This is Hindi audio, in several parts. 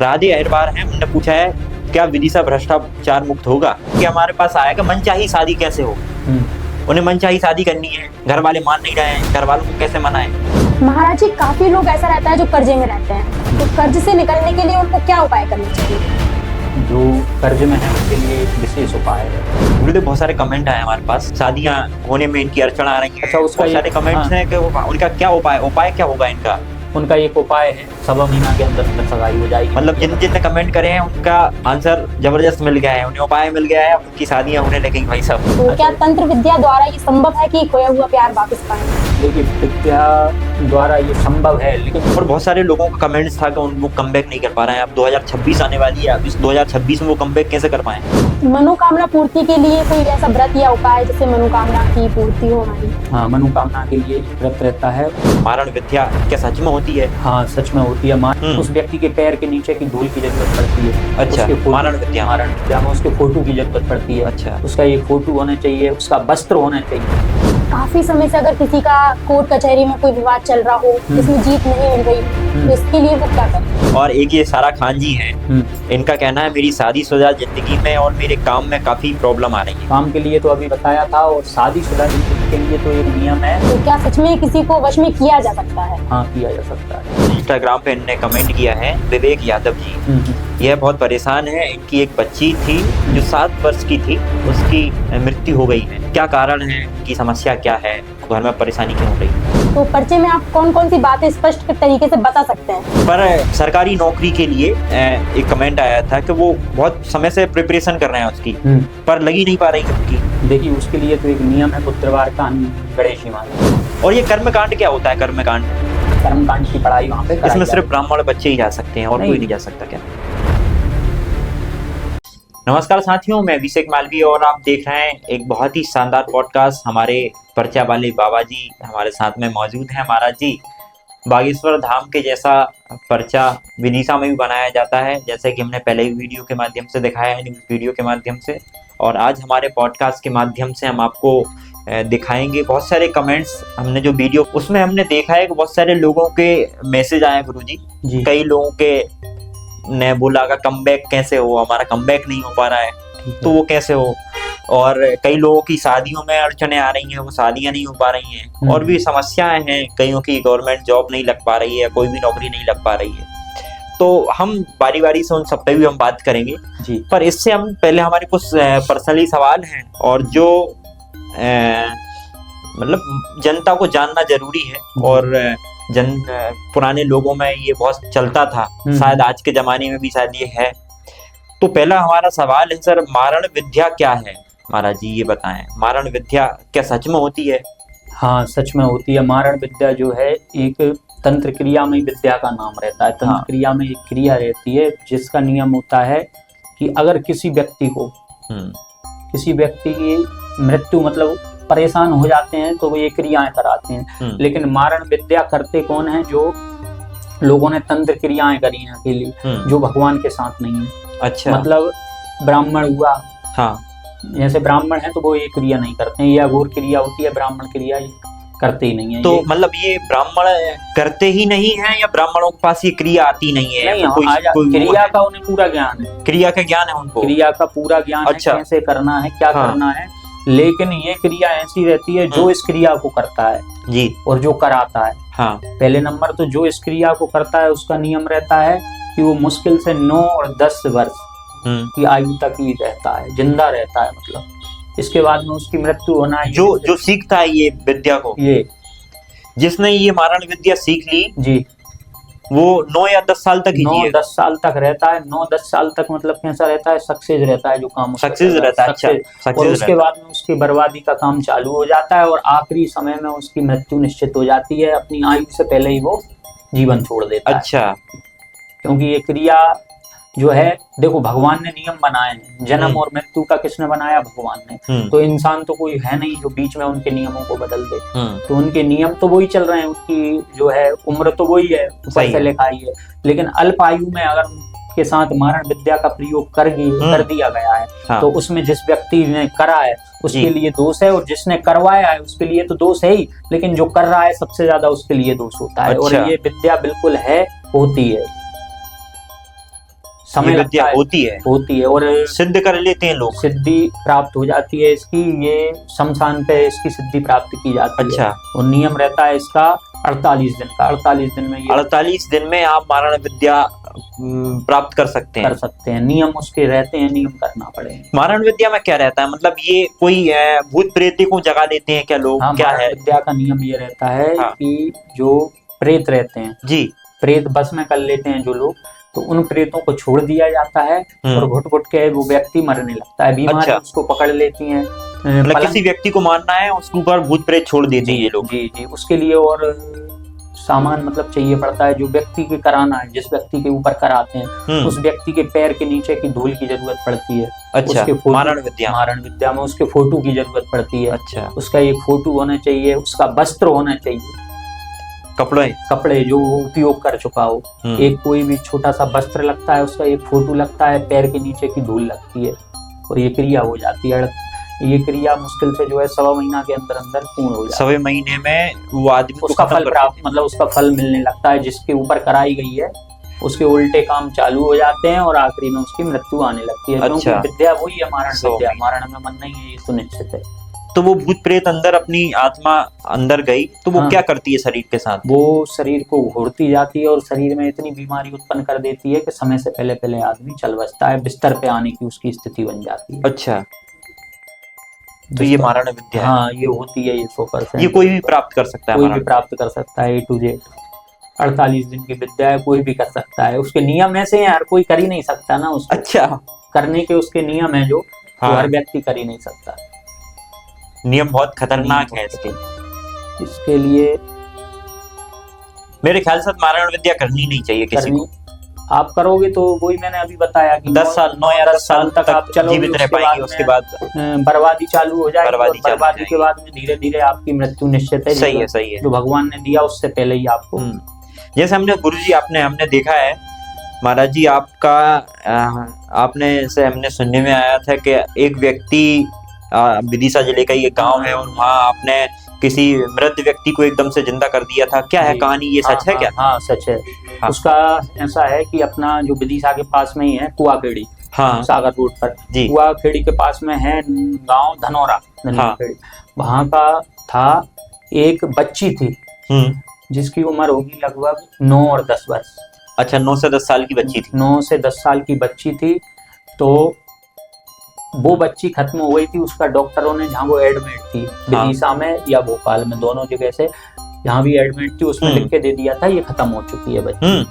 राधे अहिरबार हैं, उन्होंने पूछा है क्या विदिशा भ्रष्टाचार मुक्त होगा? कि हमारे पास आया कि मनचाही शादी कैसे हो? उन्हें मनचाही शादी करनी है, घर वाले मान नहीं रहे हैं, घर वालों को कैसे मनाएं? महाराज जी, काफी लोग ऐसा रहता है जो कर्जे में रहते हैं, तो कर्ज से निकलने के लिए उनको क्या उपाय करने चाहिए? जो कर्ज में है उनके लिए एक विशेष उपाय है। गुरुदेव, बहुत सारे कमेंट आए हमारे पास, शादियां होने में इनकी अड़चन आ रही है। अच्छा, उसका बहुत सारे कमेंट्स हैं कि उनका क्या उपाय क्या होगा इनका? उनका एक उपाय है, 1.25 महीना के अंदर सगाई हो जाएगी। मतलब जिन कमेंट करे हैं उनका आंसर जबरदस्त मिल गया है, उन्हें उपाय मिल गया है, उनकी शादियां होने लगेंगी भाई साहब। तो क्या तंत्र विद्या द्वारा ये संभव है कि खोया हुआ प्यार वापस पाए? देखिए, विद्या द्वारा ये संभव है, लेकिन और बहुत सारे लोगों का कमेंट्स था कि वो कमबैक नहीं कर पा रहे हैं। अब 2026 आने वाली है, अब इस 2026 में वो कमबैक कैसे कर पाए? मनोकामना पूर्ति के लिए कोई ऐसा व्रत या उपाय जिससे मनोकामना की पूर्ति हो हमारी? हाँ, मनोकामना के लिए व्रत रहता है। मारण विद्या क्या सच में होती है? हाँ, सच में होती है। उस व्यक्ति के पैर के नीचे की धूल की जरूरत पड़ती है। अच्छा, मारण विद्या में उसके फोटो की जरूरत पड़ती है। अच्छा, उसका एक फोटो होना चाहिए, उसका वस्त्र होना चाहिए। काफी समय से अगर किसी का कोर्ट कचहरी में कोई विवाद चल रहा हो, जिसमें जीत नहीं मिल रही, तो इसके लिए वो क्या करें? और एक ये सारा खान जी हैं, इनका कहना है मेरी शादीशुदा जिंदगी में और मेरे काम में काफी प्रॉब्लम आ रही है। काम के लिए तो अभी बताया था, और शादीशुदा जिंदगी के लिए तो एक नियम है। तो क्या सच में किसी को वश में किया जा सकता है? हाँ, किया जा सकता है। इंस्टाग्राम पे इन्होंने कमेंट किया है, विवेक यादव जी। यह बहुत परेशान है, इनकी एक बच्ची थी जो 7 वर्ष की थी, उसकी मृत्यु हो गई है। क्या कारण है, की समस्या क्या है, घर में परेशानी क्यों हो रही है? तो पर्चे में आप कौन कौन सी बातें स्पष्ट तरीके से बता सकते हैं? पर सरकारी नौकरी के लिए एक कमेंट आया था कि वो बहुत समय से प्रिपरेशन कर रहे हैं उसकी, पर लगी नहीं पा रही उनकी। देखिए, उसके लिए तो एक नियम है, पुत्रवार का गणेश मान। और ये कर्मकांड क्या होता है? कर्मकांड की पढ़ाई वहाँ पे इसमें सिर्फ ब्राह्मण बच्चे ही जा सकते हैं और कोई नहीं जा सकता क्या? नमस्कार साथियों, मैं अभिषेक मालवी और आप देख रहे हैं एक बहुत ही शानदार पॉडकास्ट। हमारे पर्चा वाले बाबा जी हमारे साथ में मौजूद हैं। महाराज जी, बागेश्वर धाम के जैसा पर्चा विदिशा में भी बनाया जाता है, जैसे कि हमने पहले ही वीडियो के माध्यम से दिखाया है, न्यूज़ वीडियो के माध्यम से, और आज हमारे पॉडकास्ट के माध्यम से हम आपको दिखाएंगे। बहुत सारे कमेंट्स हमने जो वीडियो उसमें हमने देखा है कि बहुत सारे लोगों के मैसेज आए गुरुजी। कई लोगों के ने बोला का कमबैक कैसे हो, हमारा कमबैक नहीं हो पा रहा है, तो वो कैसे हो। और कई लोगों की शादियों में अड़चने आ रही हैं, वो शादियां नहीं हो पा रही हैं, और भी समस्याएं हैं। कईयों की गवर्नमेंट जॉब नहीं लग पा रही है, कोई भी नौकरी नहीं लग पा रही है। तो हम बारी बारी से उन सब पे भी हम बात करेंगे जी। पर इससे हम पहले हमारे कुछ पर्सनली सवाल हैं, और जो मतलब जनता को जानना जरूरी है, और पुराने लोगों में ये बहुत चलता था, शायद आज के जमाने में भी शायद ये है। तो पहला हमारा सवाल है सर, मारण विद्या क्या है? महाराज जी ये बताएं, मारण विद्या क्या सच में होती है? हाँ, सच में होती है। मारण विद्या जो है एक तंत्र क्रिया में विद्या का नाम रहता है। तंत्र क्रिया में एक क्रिया रहती है जिसका नियम होता है कि अगर किसी व्यक्ति की मृत्यु मतलब परेशान हो जाते हैं तो वो ये क्रियाएं कराते हैं। लेकिन मारण विद्या करते कौन है? जो लोगों ने तंत्र क्रियाएं करी हैं अकेली, जो भगवान के साथ नहीं है। अच्छा, मतलब ब्राह्मण हुआ, हाँ, जैसे ब्राह्मण है तो वो ये क्रिया नहीं करते हैं, ये अघोर क्रिया होती है, ब्राह्मण क्रिया करते ही नहीं है। तो मतलब ये ब्राह्मण करते ही नहीं है, या ब्राह्मणों के पास ये क्रिया आती नहीं है? क्रिया का उन्हें पूरा ज्ञान है, क्रिया का ज्ञान है उनको, क्रिया का पूरा ज्ञान है, कैसे करना है, क्या करना है। लेकिन ये क्रिया ऐसी रहती है जो इस क्रिया को करता है जी, और जो कराता है। हाँ, पहले नंबर तो जो इस क्रिया को करता है उसका नियम रहता है कि वो मुश्किल से 9 और 10 वर्ष की आयु तक ही रहता है, जिंदा रहता है। मतलब इसके बाद में उसकी मृत्यु होना है। जो सीखता है ये विद्या को, ये जिसने ये मारण विद्या सीख ली जी, वो 9 या 10 साल तक ही 9-10 साल तक रहता है। 9-10 साल तक मतलब कैसा रहता है? सक्सेस रहता है, जो काम सक्सेस रहता है। अच्छा, और उसके बाद में उसकी बर्बादी का काम चालू हो जाता है, और आखिरी समय में उसकी मृत्यु निश्चित हो जाती है। अपनी आयु से पहले ही वो जीवन छोड़ देता है। अच्छा, क्योंकि ये क्रिया जो है, देखो भगवान ने नियम बनाए हैं, जन्म और मृत्यु का किसने बनाया? भगवान ने। तो इंसान तो कोई है नहीं जो बीच में उनके नियमों को बदल दे। तो उनके नियम तो वही चल रहे हैं, उनकी जो है उम्र तो वही है, ऊपर से लिखाई है। लेकिन अल्प आयु में अगर के साथ मारण विद्या का प्रयोग कर दिया गया है, तो उसमें जिस व्यक्ति ने करा है उसके लिए दोष है, और जिसने करवाया है उसके लिए तो दोष है ही, लेकिन जो कर रहा है सबसे ज्यादा उसके लिए दोष होता है। और ये विद्या बिल्कुल है, होती है। समय लगता है, होती है और सिद्ध कर लेते हैं लोग, सिद्धि प्राप्त हो जाती है इसकी। ये शमशान पे इसकी सिद्धि प्राप्त की जाती है। अच्छा। और नियम रहता है इसका 48 दिन का। 48 दिन में 48 दिन में आप मारण विद्या प्राप्त कर सकते हैं। नियम उसके रहते हैं, नियम करना पड़ेगा। मारण विद्या में क्या रहता है, मतलब ये कोई भूत प्रेत को जगा देते हैं क्या लोग? हाँ, क्या है विद्या का नियम ये रहता है हाँ। कि जो प्रेत रहते हैं जी, प्रेत बस में कर लेते हैं जो लोग, तो उन प्रेतों को छोड़ दिया जाता है और घुट घुट के वो व्यक्ति मरने लगता है। बीमारी उसको पकड़ लेती है। मतलब किसी व्यक्ति को मारना है उसके ऊपर भूत प्रेत छोड़ देते हैं ये लोग। जी जी, उसके लिए और सामान मतलब चाहिए पड़ता है। जो व्यक्ति के कराना है, जिस व्यक्ति के ऊपर कराते हैं, उस व्यक्ति के पैर के नीचे की धूल की जरूरत पड़ती है। अच्छा, उसके मारण विद्या में उसके फोटो की जरूरत पड़ती है। अच्छा, उसका एक फोटो होना चाहिए, उसका वस्त्र होना चाहिए, कपड़े जो वो उपयोग कर चुका हो। एक कोई भी छोटा सा वस्त्र लगता है, उसका एक फोटो लगता है, पैर के नीचे की धूल लगती है और ये क्रिया हो जाती है। ये क्रिया मुश्किल से जो है 1.25 महीना के अंदर अंदर पूर्ण हो जाती है। 1.25 महीने में वो आदमी उसका फल प्राप्त, मतलब उसका फल मिलने लगता है। जिसके ऊपर कराई गई है उसके उल्टे काम चालू हो जाते हैं और आखिरी में उसकी मृत्यु आने लगती है। अच्छा। विद्या वही है मारण विद्या। मारण में मन नहीं है, ये सुनिश्चित है। तो वो भूत प्रेत अंदर अपनी आत्मा अंदर गई तो वो क्या करती है शरीर के साथ? वो शरीर को घोरती जाती है और शरीर में इतनी बीमारी उत्पन्न कर देती है कि समय से पहले आदमी चल बसता है, बिस्तर पे आने की उसकी स्थिति बन जाती है। अच्छा, तो ये मारण विद्या हाँ, ये होती है, ये 100%। ये कोई भी प्राप्त कर सकता है? कोई भी प्राप्त कर सकता है, A to Z। 48 दिन की विद्या है, कोई भी कर सकता है। उसके नियम ऐसे हैं, हर कोई कर ही नहीं सकता ना उसको। अच्छा, करने के उसके नियम है जो हर व्यक्ति कर ही नहीं सकता। नियम बहुत खतरनाक है इसके लिए मेरे ख्याल से मारण विद्या करनी नहीं चाहिए किसी को। आप करोगे तो वही मैंने अभी बताया कि 9 या 10 साल तक आप जीवित रह पाएंगे, उसके बाद बर्बादी चालू हो जाएगी। बर्बादी के बाद में धीरे धीरे आपकी मृत्यु निश्चित है। सही है। जो भगवान ने दिया उससे पहले ही आपको। जैसे हमने गुरुजी हमने देखा है महाराज जी आपका आपने से हमने सुनने में आया था कि एक व्यक्ति विदिशा जिले का ये गांव है और वहाँ आपने किसी मृत व्यक्ति को एकदम से जिंदा कर दिया था। क्या है कहानी, ये सच है क्या? हाँ, सच है। उसका ऐसा है कि अपना जो विदिशा के पास में ही है कुआखेड़ी, सागर रोड पर कुआखेड़ी के पास में है गांव धनौरा। वहाँ का था एक बच्ची थी जिसकी उम्र होगी लगभग 9 और 10 वर्ष। अच्छा, 9 से 10 साल की बच्ची थी। 9 से 10 साल की बच्ची थी। तो वो बच्ची खत्म हो गई थी। उसका डॉक्टरों ने, जहाँ वो एडमिट थी विदिशा में या भोपाल में, दोनों जगह से जहाँ भी एडमिट थी उसमें लिख के दे दिया था ये खत्म हो चुकी है, बच्ची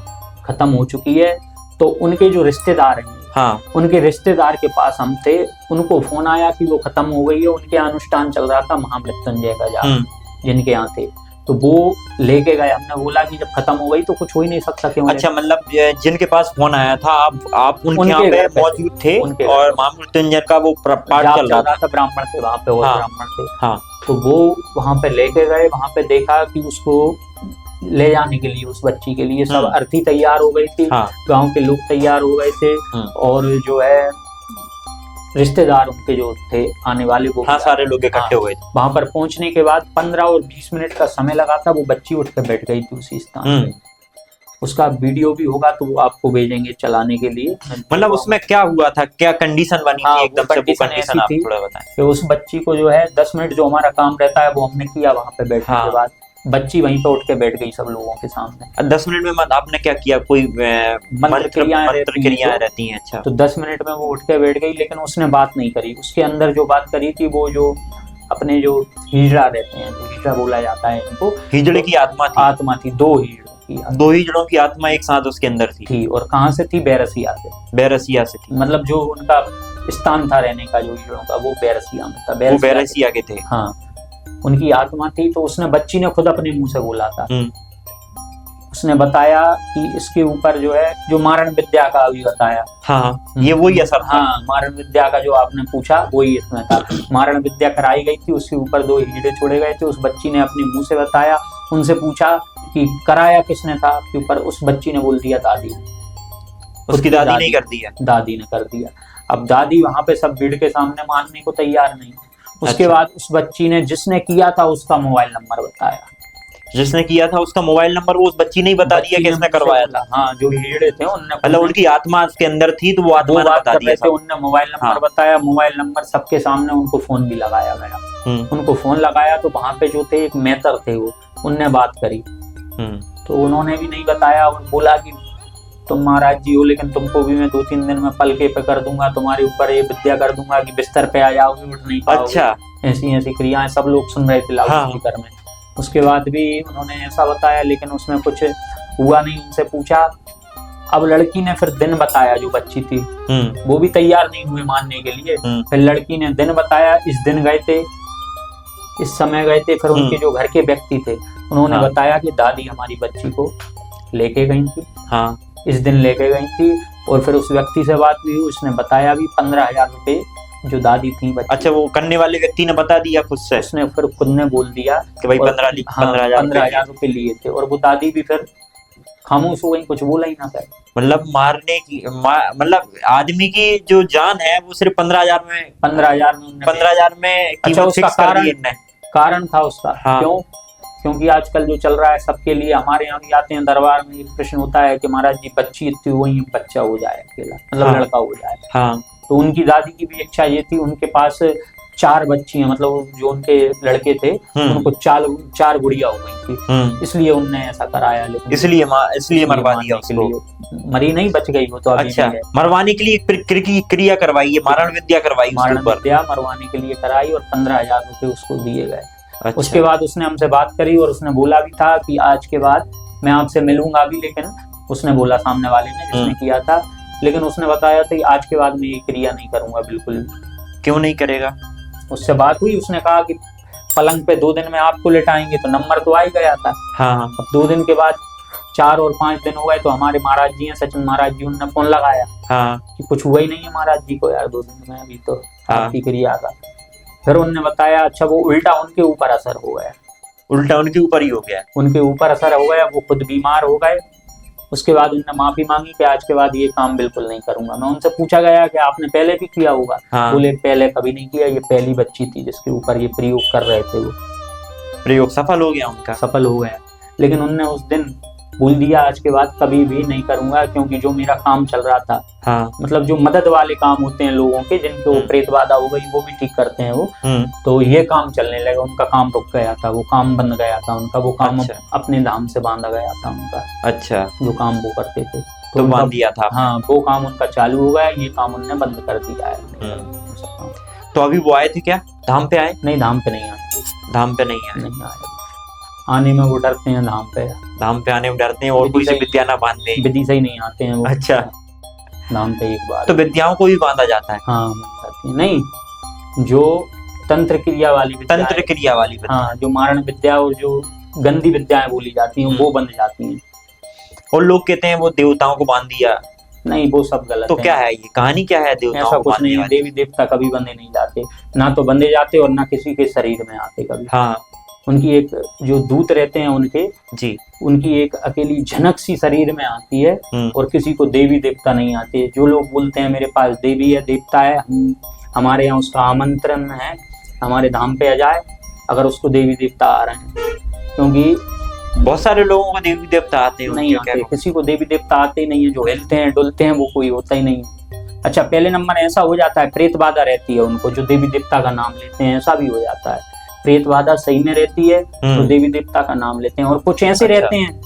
खत्म हो चुकी है। तो उनके जो रिश्तेदार हैं, उनके रिश्तेदार के पास हम थे, उनको फोन आया कि वो खत्म हो गई है। उनके अनुष्ठान चल रहा था महामृत्युंजय का, जहाँ जिनके यहाँ थे, तो वो लेके गए। हमने बोला कि जब खत्म हो गई तो कुछ हो ही नहीं सकता। क्यों? अच्छा, मतलब जिनके पास फोन आया था आप उनके यहाँ पे मौजूद थे और महामृत्युंजय का वो पाठ चल रहा था। ब्राह्मण थे वहाँ पे, और ब्राह्मण थे। तो वो वहाँ पे लेके गए। वहाँ पे देखा कि उसको ले जाने के लिए, उस बच्ची के लिए सब अर्थी तैयार हो गई थी, गाँव के लोग तैयार हो गए थे और जो है रिश्तेदार उनके जो थे आने वाले वो सारे लोग इकट्ठे हो गए। वहां पर पहुंचने के बाद 15 और 20 मिनट का समय लगा था। वो बच्ची उठ के बैठ गई थी उसी स्थान पे। उसका वीडियो भी होगा तो वो आपको भेजेंगे चलाने के लिए। मतलब उसमें क्या हुआ था, क्या कंडीशन बनी थी? एकदम से कंडीशन आप थोड़ा बताएं। कि उस बच्ची को जो है 10 मिनट जो हमारा काम रहता है वो हमने किया वहां पे बैठने के बाद। बच्ची वहीं पे उठ के बैठ गई सब लोगों के सामने। 10 मिनट में आपने क्या किया? कोई मंत्र क्रियाएं रहती हैं? अच्छा, तो 10 मिनट में वो उठ के बैठ गई, लेकिन उसने बात नहीं करी। उसके अंदर जो बात करी थी वो जो अपने जो हिजड़ा रहते हैं, जो हिजड़ा बोला जाता है इनको, हिजड़े की आत्मा थी। 2 हिजड़ों की आत्मा एक साथ उसके अंदर थी। और कहाँ से थी? बैरसिया से थी। मतलब जो उनका स्थान था रहने का जो हिजड़ों का, वो बैरसिया में था। बैरसिया के थे। हाँ, उनकी आत्मा थी। तो उसने, बच्ची ने खुद अपने मुंह से बोला था। उसने बताया कि इसके ऊपर जो है, जो मारण विद्या का अभी बताया, ये वही असर था। मारण विद्या का जो आपने पूछा वही इसमें था। मारण विद्या कराई गई थी, उसके ऊपर 2 हीरे छोड़े गए थे। उस बच्ची ने अपने मुंह से बताया। उनसे पूछा कि कराया किसने था आपके ऊपर? उस बच्ची ने बोल दिया दादी ने। उसकी दादी ने कर दिया। दादी ने कर दिया। अब दादी वहां पे सब भीड़ के सामने मानने को तैयार नहीं। उसके बाद उस बच्ची ने, जिसने किया था, उसका मोबाइल नंबर बताया। जिसने किया था उसका मोबाइल नंबर वो उस बच्ची ने ही बता दिया किसने करवाया था। हाँ, जो हीड़े थे उनने, मतलब उनकी आत्मा उसके अंदर थी तो वो आत्मा ने बता दिया था। उनने मोबाइल नंबर बताया, मोबाइल नंबर सबके सामने, उनको फोन भी लगाया मैडम, उनको फोन लगाया तो वहां पे जो थे एक मेहतर थे वो, उनने बात करी तो उन्होंने भी नहीं बताया और बोला कि तुम महाराज जी हो लेकिन तुमको भी मैं 2-3 दिन में पलके पे कर दूंगा, तुम्हारे ऊपर ये विद्या कर दूंगा कि बिस्तर पे आ जाओगे, उठ नहीं पाओगे। अच्छा, ऐसी ऐसी क्रियाएं सब लोग सुन रहे थे लाउडस्पीकर में। उसके बाद भी उन्होंने ऐसा बताया लेकिन उसमें कुछ हुआ नहीं। उनसे पूछा, अब लड़की ने फिर दिन बताया, जो बच्ची थी वो भी तैयार नहीं हुए मानने के लिए। फिर लड़की ने दिन बताया, इस दिन गए थे, इस समय गए थे। फिर उनके जो घर के व्यक्ति थे उन्होंने बताया कि दादी हमारी बच्ची को लेके गई थी, इस दिन लेके गई थी। और फिर उस व्यक्ति से बात हुई, उसने बताया भी 15,000 रुपए जो दादी थी बच्ची। अच्छा, वो करने वाले व्यक्ति ने बता दिया खुद से? उसने फिर खुद ने बोल दिया कि भाई 15,000 रुपए लिए थे। और वो दादी भी फिर खामोश हो गई, कुछ बोला ही ना था। मतलब मारने की मतलब आदमी की जो जान है वो सिर्फ 15,000 में 15,000 में अच्छा, कीमत फिक्स कर दी इनने। कारण था उसका। क्यों? क्योंकि आजकल जो चल रहा है सबके लिए, हमारे यहाँ भी आते हैं दरबार में, एक प्रश्न होता है कि महाराज जी बच्ची इतनी हुई, बच्चा हो जाए अकेला, मतलब लड़का हो जाए। तो उनकी दादी की भी इच्छा ये थी, उनके पास 4 बच्ची हैं, मतलब जो उनके लड़के थे उनको 4 गुड़िया हो गई थी, इसलिए उनने ऐसा कराया। लेकिन इसलिए मरवा दिया उसको। मरी नहीं, बच गई वो तो अभी। अच्छा, मरवाने के लिए क्रिया करवाई, मारण विद्या करवाई, मारण विद्या मरवाने के लिए कराई और 15,000 रुपए उसको दिए गए। अच्छा। उसके बाद उसने हमसे बात करी और उसने बोला भी था कि आज के बाद मैं आपसे मिलूंगा भी, लेकिन उसने बोला सामने वाले ने जिसने किया था, लेकिन उसने बताया था कि आज के बाद मैं ये क्रिया नहीं करूंगा बिल्कुल। क्यों नहीं करेगा? उससे बात हुई, उसने कहा कि पलंग पे 2 दिन में आपको लेटाएंगे, तो नंबर तो आ ही गया था। अब 2 दिन के बाद 4 और 5 दिन हो गए तो हमारे महाराज जी हैं, सचिन महाराज जी, उन्होंने फोन लगाया कि कुछ हुआ ही नहीं है महाराज जी को यार 2 दिन में, अभी तो आपकी क्रिया का। फिर उन्होंने बताया, अच्छा वो उल्टा उनके ऊपर असर हो गया। उल्टा उनके ऊपर ही हो गया? उनके ऊपर असर हो गया, वो खुद बीमार हो गए। उसके बाद उन्होंने माफी मांगी कि आज के बाद ये काम बिल्कुल नहीं करूंगा। मैं उनसे पूछा गया कि आपने पहले भी किया होगा? बोले पहले कभी नहीं किया, ये पहली बच्ची थी जिसके ऊपर ये प्रयोग कर रहे थे। वो प्रयोग सफल हो गया उनका? सफल हो गया, लेकिन उनने उस दिन बोल दिया आज के बाद कभी भी नहीं करूंगा, क्योंकि जो मेरा काम चल रहा था, मतलब जो मदद वाले काम होते हैं लोगों के, जिनके वो प्रेत बाधा हो गई वो भी ठीक करते हैं वो, तो ये काम चलने लगा। उनका काम रुक गया था, वो काम बंद गया था उनका, वो काम अपने धाम से बांधा गया था उनका। अच्छा, जो काम वो करते थे तो बांध दिया था। हाँ, वो काम उनका चालू हो गया, ये काम उन्होंने बंद कर दिया है। तो अभी वो आए थे क्या? धाम पे आए? नहीं, धाम पे नहीं आए। धाम पे नहीं आए? नहीं आए, आने में वो डरते हैं धाम पे आने में डरते हैं, और कोई से विद्या ना बांधने, विधि से ही नहीं आते हैं वो। अच्छा, धाम पे एक बार तो विद्याओं को भी बांधा जाता है? हाँ, नहीं, जो तंत्र क्रिया वाली विद्या, जो मारण विद्या और जो गंदी विद्याएं बोली जाती हैं वो बंध जाती हैं। और लोग कहते हैं वो देवताओं को बांध दिया। नहीं, वो सब गलत तो क्या है, ये कहानी क्या है? देवताओं ऐसा कुछ नहीं, देवी देवता कभी बंधे नहीं जाते, ना तो बंधे जाते और ना किसी के शरीर में आते कभी। उनकी एक जो दूत रहते हैं उनकी एक अकेली झनक सी शरीर में आती है, और किसी को देवी देवता नहीं आते। जो लोग बोलते हैं मेरे पास देवी है देवता है, हमारे यहाँ उसका आमंत्रण है, हमारे धाम पे आ जाए, अगर उसको देवी देवता आ रहे हैं, क्योंकि बहुत सारे लोगों को देवी देवता आते हैं। नहीं आते, किसी को देवी देवता आते ही नहीं है। जो हिलते हैं डुलते हैं वो कोई होता ही नहीं है। अच्छा, पहले नंबर ऐसा हो जाता है, प्रेत बाधा रहती है उनको, जो देवी देवता का नाम लेते हैं, ऐसा भी हो जाता है। प्रेत बाधा सही में रहती है तो देवी देवता का नाम लेते हैं। और कुछ ऐसे रहते हैं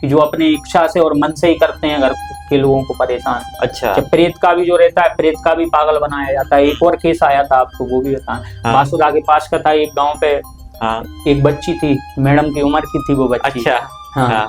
कि जो अपने इच्छा से और मन से ही करते हैं घर के लोगों को परेशान। अच्छा, प्रेत का भी जो रहता है, प्रेत का भी पागल बनाया जाता है। एक और केस आया था आपको, वो भी बताएं। बासुदा के पास का था, एक गांव पे एक बच्ची थी, मैडम की उम्र की थी वो बच्ची। अच्छा,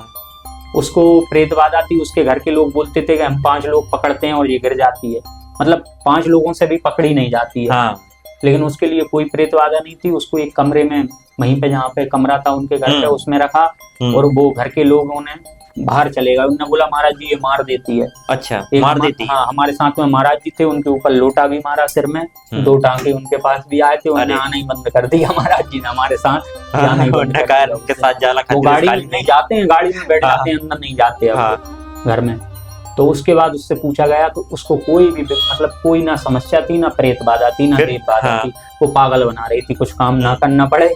उसको प्रेत बाधा थी। उसके घर के लोग बोलते थे कि हम 5 लोग पकड़ते हैं और ये गिर जाती है, मतलब 5 लोगों से भी पकड़ी नहीं जाती है। लेकिन उसके लिए कोई प्रेत बाधा नहीं थी। उसको एक कमरे में, वहीं पे जहाँ पे कमरा था उनके घर पे, उसमें रखा, और वो घर के लोगों ने बाहर चलेगा। उन्होंने बोला महाराज जी ये मार देती है। अच्छा, मार देती है? हाँ, हमारे साथ में महाराज जी थे, उनके ऊपर लोटा भी मारा सिर में, 2 टांगे उनके पास भी आए थे, उन्होंने आना ही बंद कर दिया महाराज जी ने हमारे साथ। उनके साथ जाला, वो गाड़ी में नहीं जाते हैं, गाड़ी में बैठ जाते हैं, अंदर नहीं जाते घर में। तो उसके बाद उससे पूछा गया तो उसको कोई भी, मतलब कोई ना समस्या थी, ना प्रेत बाधा थी, ना देव बाधा थी। वो पागल बना रही थी, कुछ काम ना करना पड़े।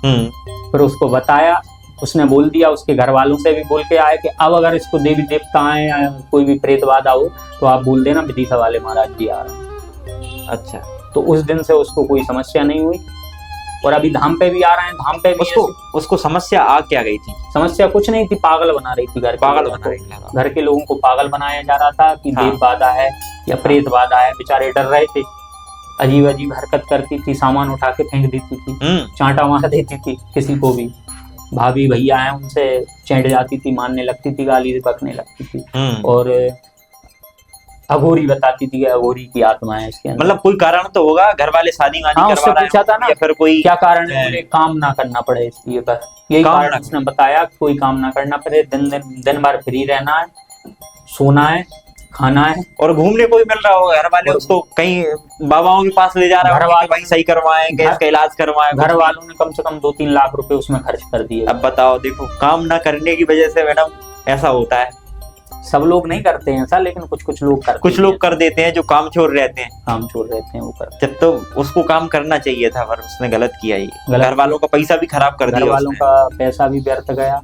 फिर उसको बताया उसने बोल दिया, उसके घर वालों से भी बोल के आए कि अब अगर इसको देवी देवता आए या कोई भी प्रेत बाधा हो तो आप बोल देना विदिशा वाले महाराज जी आ रहे हैं। अच्छा, तो उस दिन से उसको कोई समस्या नहीं हुई और अभी धाम पे भी आ रहे हैं। धाम पे भी उसको समस्या आ क्या गई थी? समस्या कुछ नहीं थी, पागल बना रही थी घर घर के लोगों को पागल बनाया जा रहा था कि देव बाधा है या प्रेत बाधा है। बेचारे डर रहे थे, अजीब अजीब हरकत करती थी, सामान उठा के फेंक देती थी, चांटा मार देती थी किसी को भी। भाभी भैया हैं उनसे चेंट जाती थी, मारने लगती थी, गाली बकने लगती थी और अघोरी बताती थी कि अघोरी की आत्मा है इसके अंदर। मतलब कोई कारण तो होगा, घर वाले शादी करवा रहे पूछा था ना, या फिर कोई क्या कारण है? मुझे काम ना करना पड़े इसलिए, बस यही कारण उसने बताया। कोई काम ना करना पड़े, दिन भर फ्री रहना है, सोना है, खाना है और घूमने को भी मिल रहा होगा। घर वाले उसको कहीं बाबाओं के पास ले जा रहे हैं, भाई सही करवाएं, गैस का इलाज करवाएं। घर वालों ने कम से कम 2-3 लाख रुपए उसमें खर्च कर दिए। अब बताओ, देखो काम ना करने की वजह से मैडम ऐसा होता है। सब लोग नहीं करते हैं ऐसा, लेकिन कुछ लोग करते हैं। कुछ लोग कर देते हैं जो काम चोर रहते हैं, वो करते। जब तो उसको काम करना चाहिए था, पर उसने गलत किया। ये घर वालों का पैसा भी खराब कर दिया, घर वालों का पैसा भी व्यर्थ गया।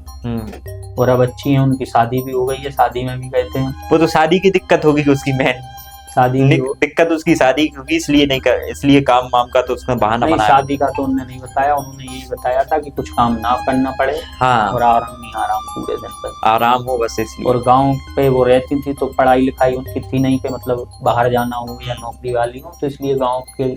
और अब अच्छी है, उनकी शादी भी हो गई है, शादी में भी गए थे। वो तो शादी की दिक्कत होगी उसकी, मेन शादी दिक्कत उसकी शादी क्योंकि इसलिए नहीं कर, इसलिए काम वाम का तो उसने बहाना बनाया। शादी का तो उन्होंने नहीं बताया, उन्होंने यही बताया था कि कुछ काम ना करना पड़े। हाँ, और आराम पूरे दिन पर आराम हो बस, इसलिए। और गांव पे वो रहती थी तो पढ़ाई लिखाई उनकी थी नहीं कि मतलब बाहर जाना हो या नौकरी वाली हो, तो इसलिए गाँव के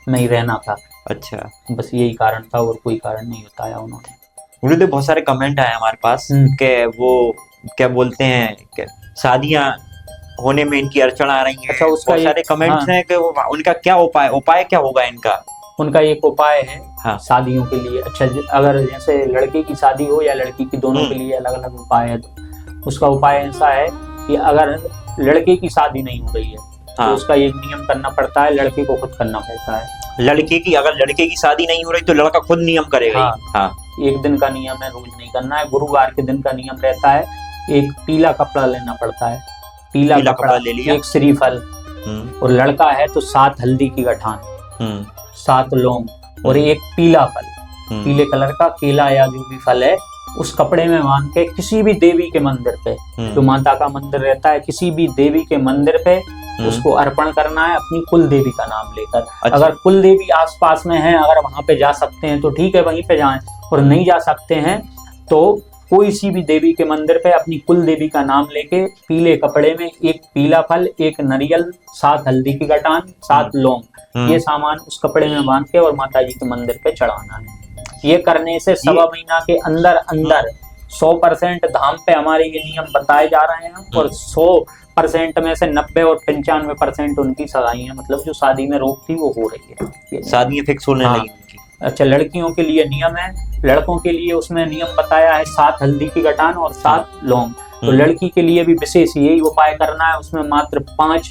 नहीं रहना था। अच्छा, बस यही कारण था और कोई कारण नहीं बताया उन्होंने। मुझे तो बहुत सारे कमेंट आए हमारे पास कि वो क्या बोलते हैं, शादियां होने में इनकी अड़चन आ रही है। अच्छा, उसका सारे कमेंट्स हैं कि उनका क्या उपाय क्या होगा इनका? उनका एक उपाय है शादियों के लिए। अच्छा, अगर जैसे लड़के की शादी हो या लड़की की, दोनों के लिए अलग अलग उपाय है। तो उसका उपाय ऐसा है कि अगर लड़के की शादी नहीं हो रही है तो उसका एक नियम करना पड़ता है, लड़के को खुद करना पड़ता है। अगर लड़के की शादी नहीं हो रही तो लड़का खुद नियम करेगा। एक दिन का नियम है, रोज नहीं करना है। गुरुवार के दिन का नियम रहता है, एक पीला कपड़ा लेना पड़ता है। पीला कपड़ा ले लिया, एक श्रीफल, और लड़का है तो 7 हल्दी की गठान, 7 लौंग और एक पीला फल, पीले कलर का केला या जो भी फल है, उस कपड़े में बांध के किसी भी देवी के मंदिर पे, जो माता का मंदिर रहता है, किसी भी देवी के मंदिर पे उसको अर्पण करना है, अपनी कुल देवी का नाम लेकर। अच्छा। अगर कुल देवी आसपास में है, अगर वहां पे जा सकते हैं तो ठीक है, वहीं पे जाएं, और नहीं जा सकते हैं तो कोई सी भी देवी के मंदिर पे अपनी कुल देवी का नाम लेके पीले कपड़े में एक पीला फल, एक नारियल, 7 हल्दी की गठान, 7 लौंग, ये सामान उस कपड़े में बांध के और माता जी के मंदिर पे चढ़ाना है। ये करने से 1.25 महीना के अंदर अंदर 100% धाम पे हमारे ये नियम बताए जा रहे हैं, और 100% में से 90 और 95% उनकी सगाइयां, मतलब जो शादी में रोक थी, वो हो रही है, शादियां फिक्स होने लगी उनकी। अच्छा, लड़कियों के लिए नियम है, लड़कों के लिए उसमें नियम बताया है 7 हल्दी की गठान और 7 लौंग। तो लड़की के लिए भी विशेष यही उपाय करना है, उसमें मात्र 5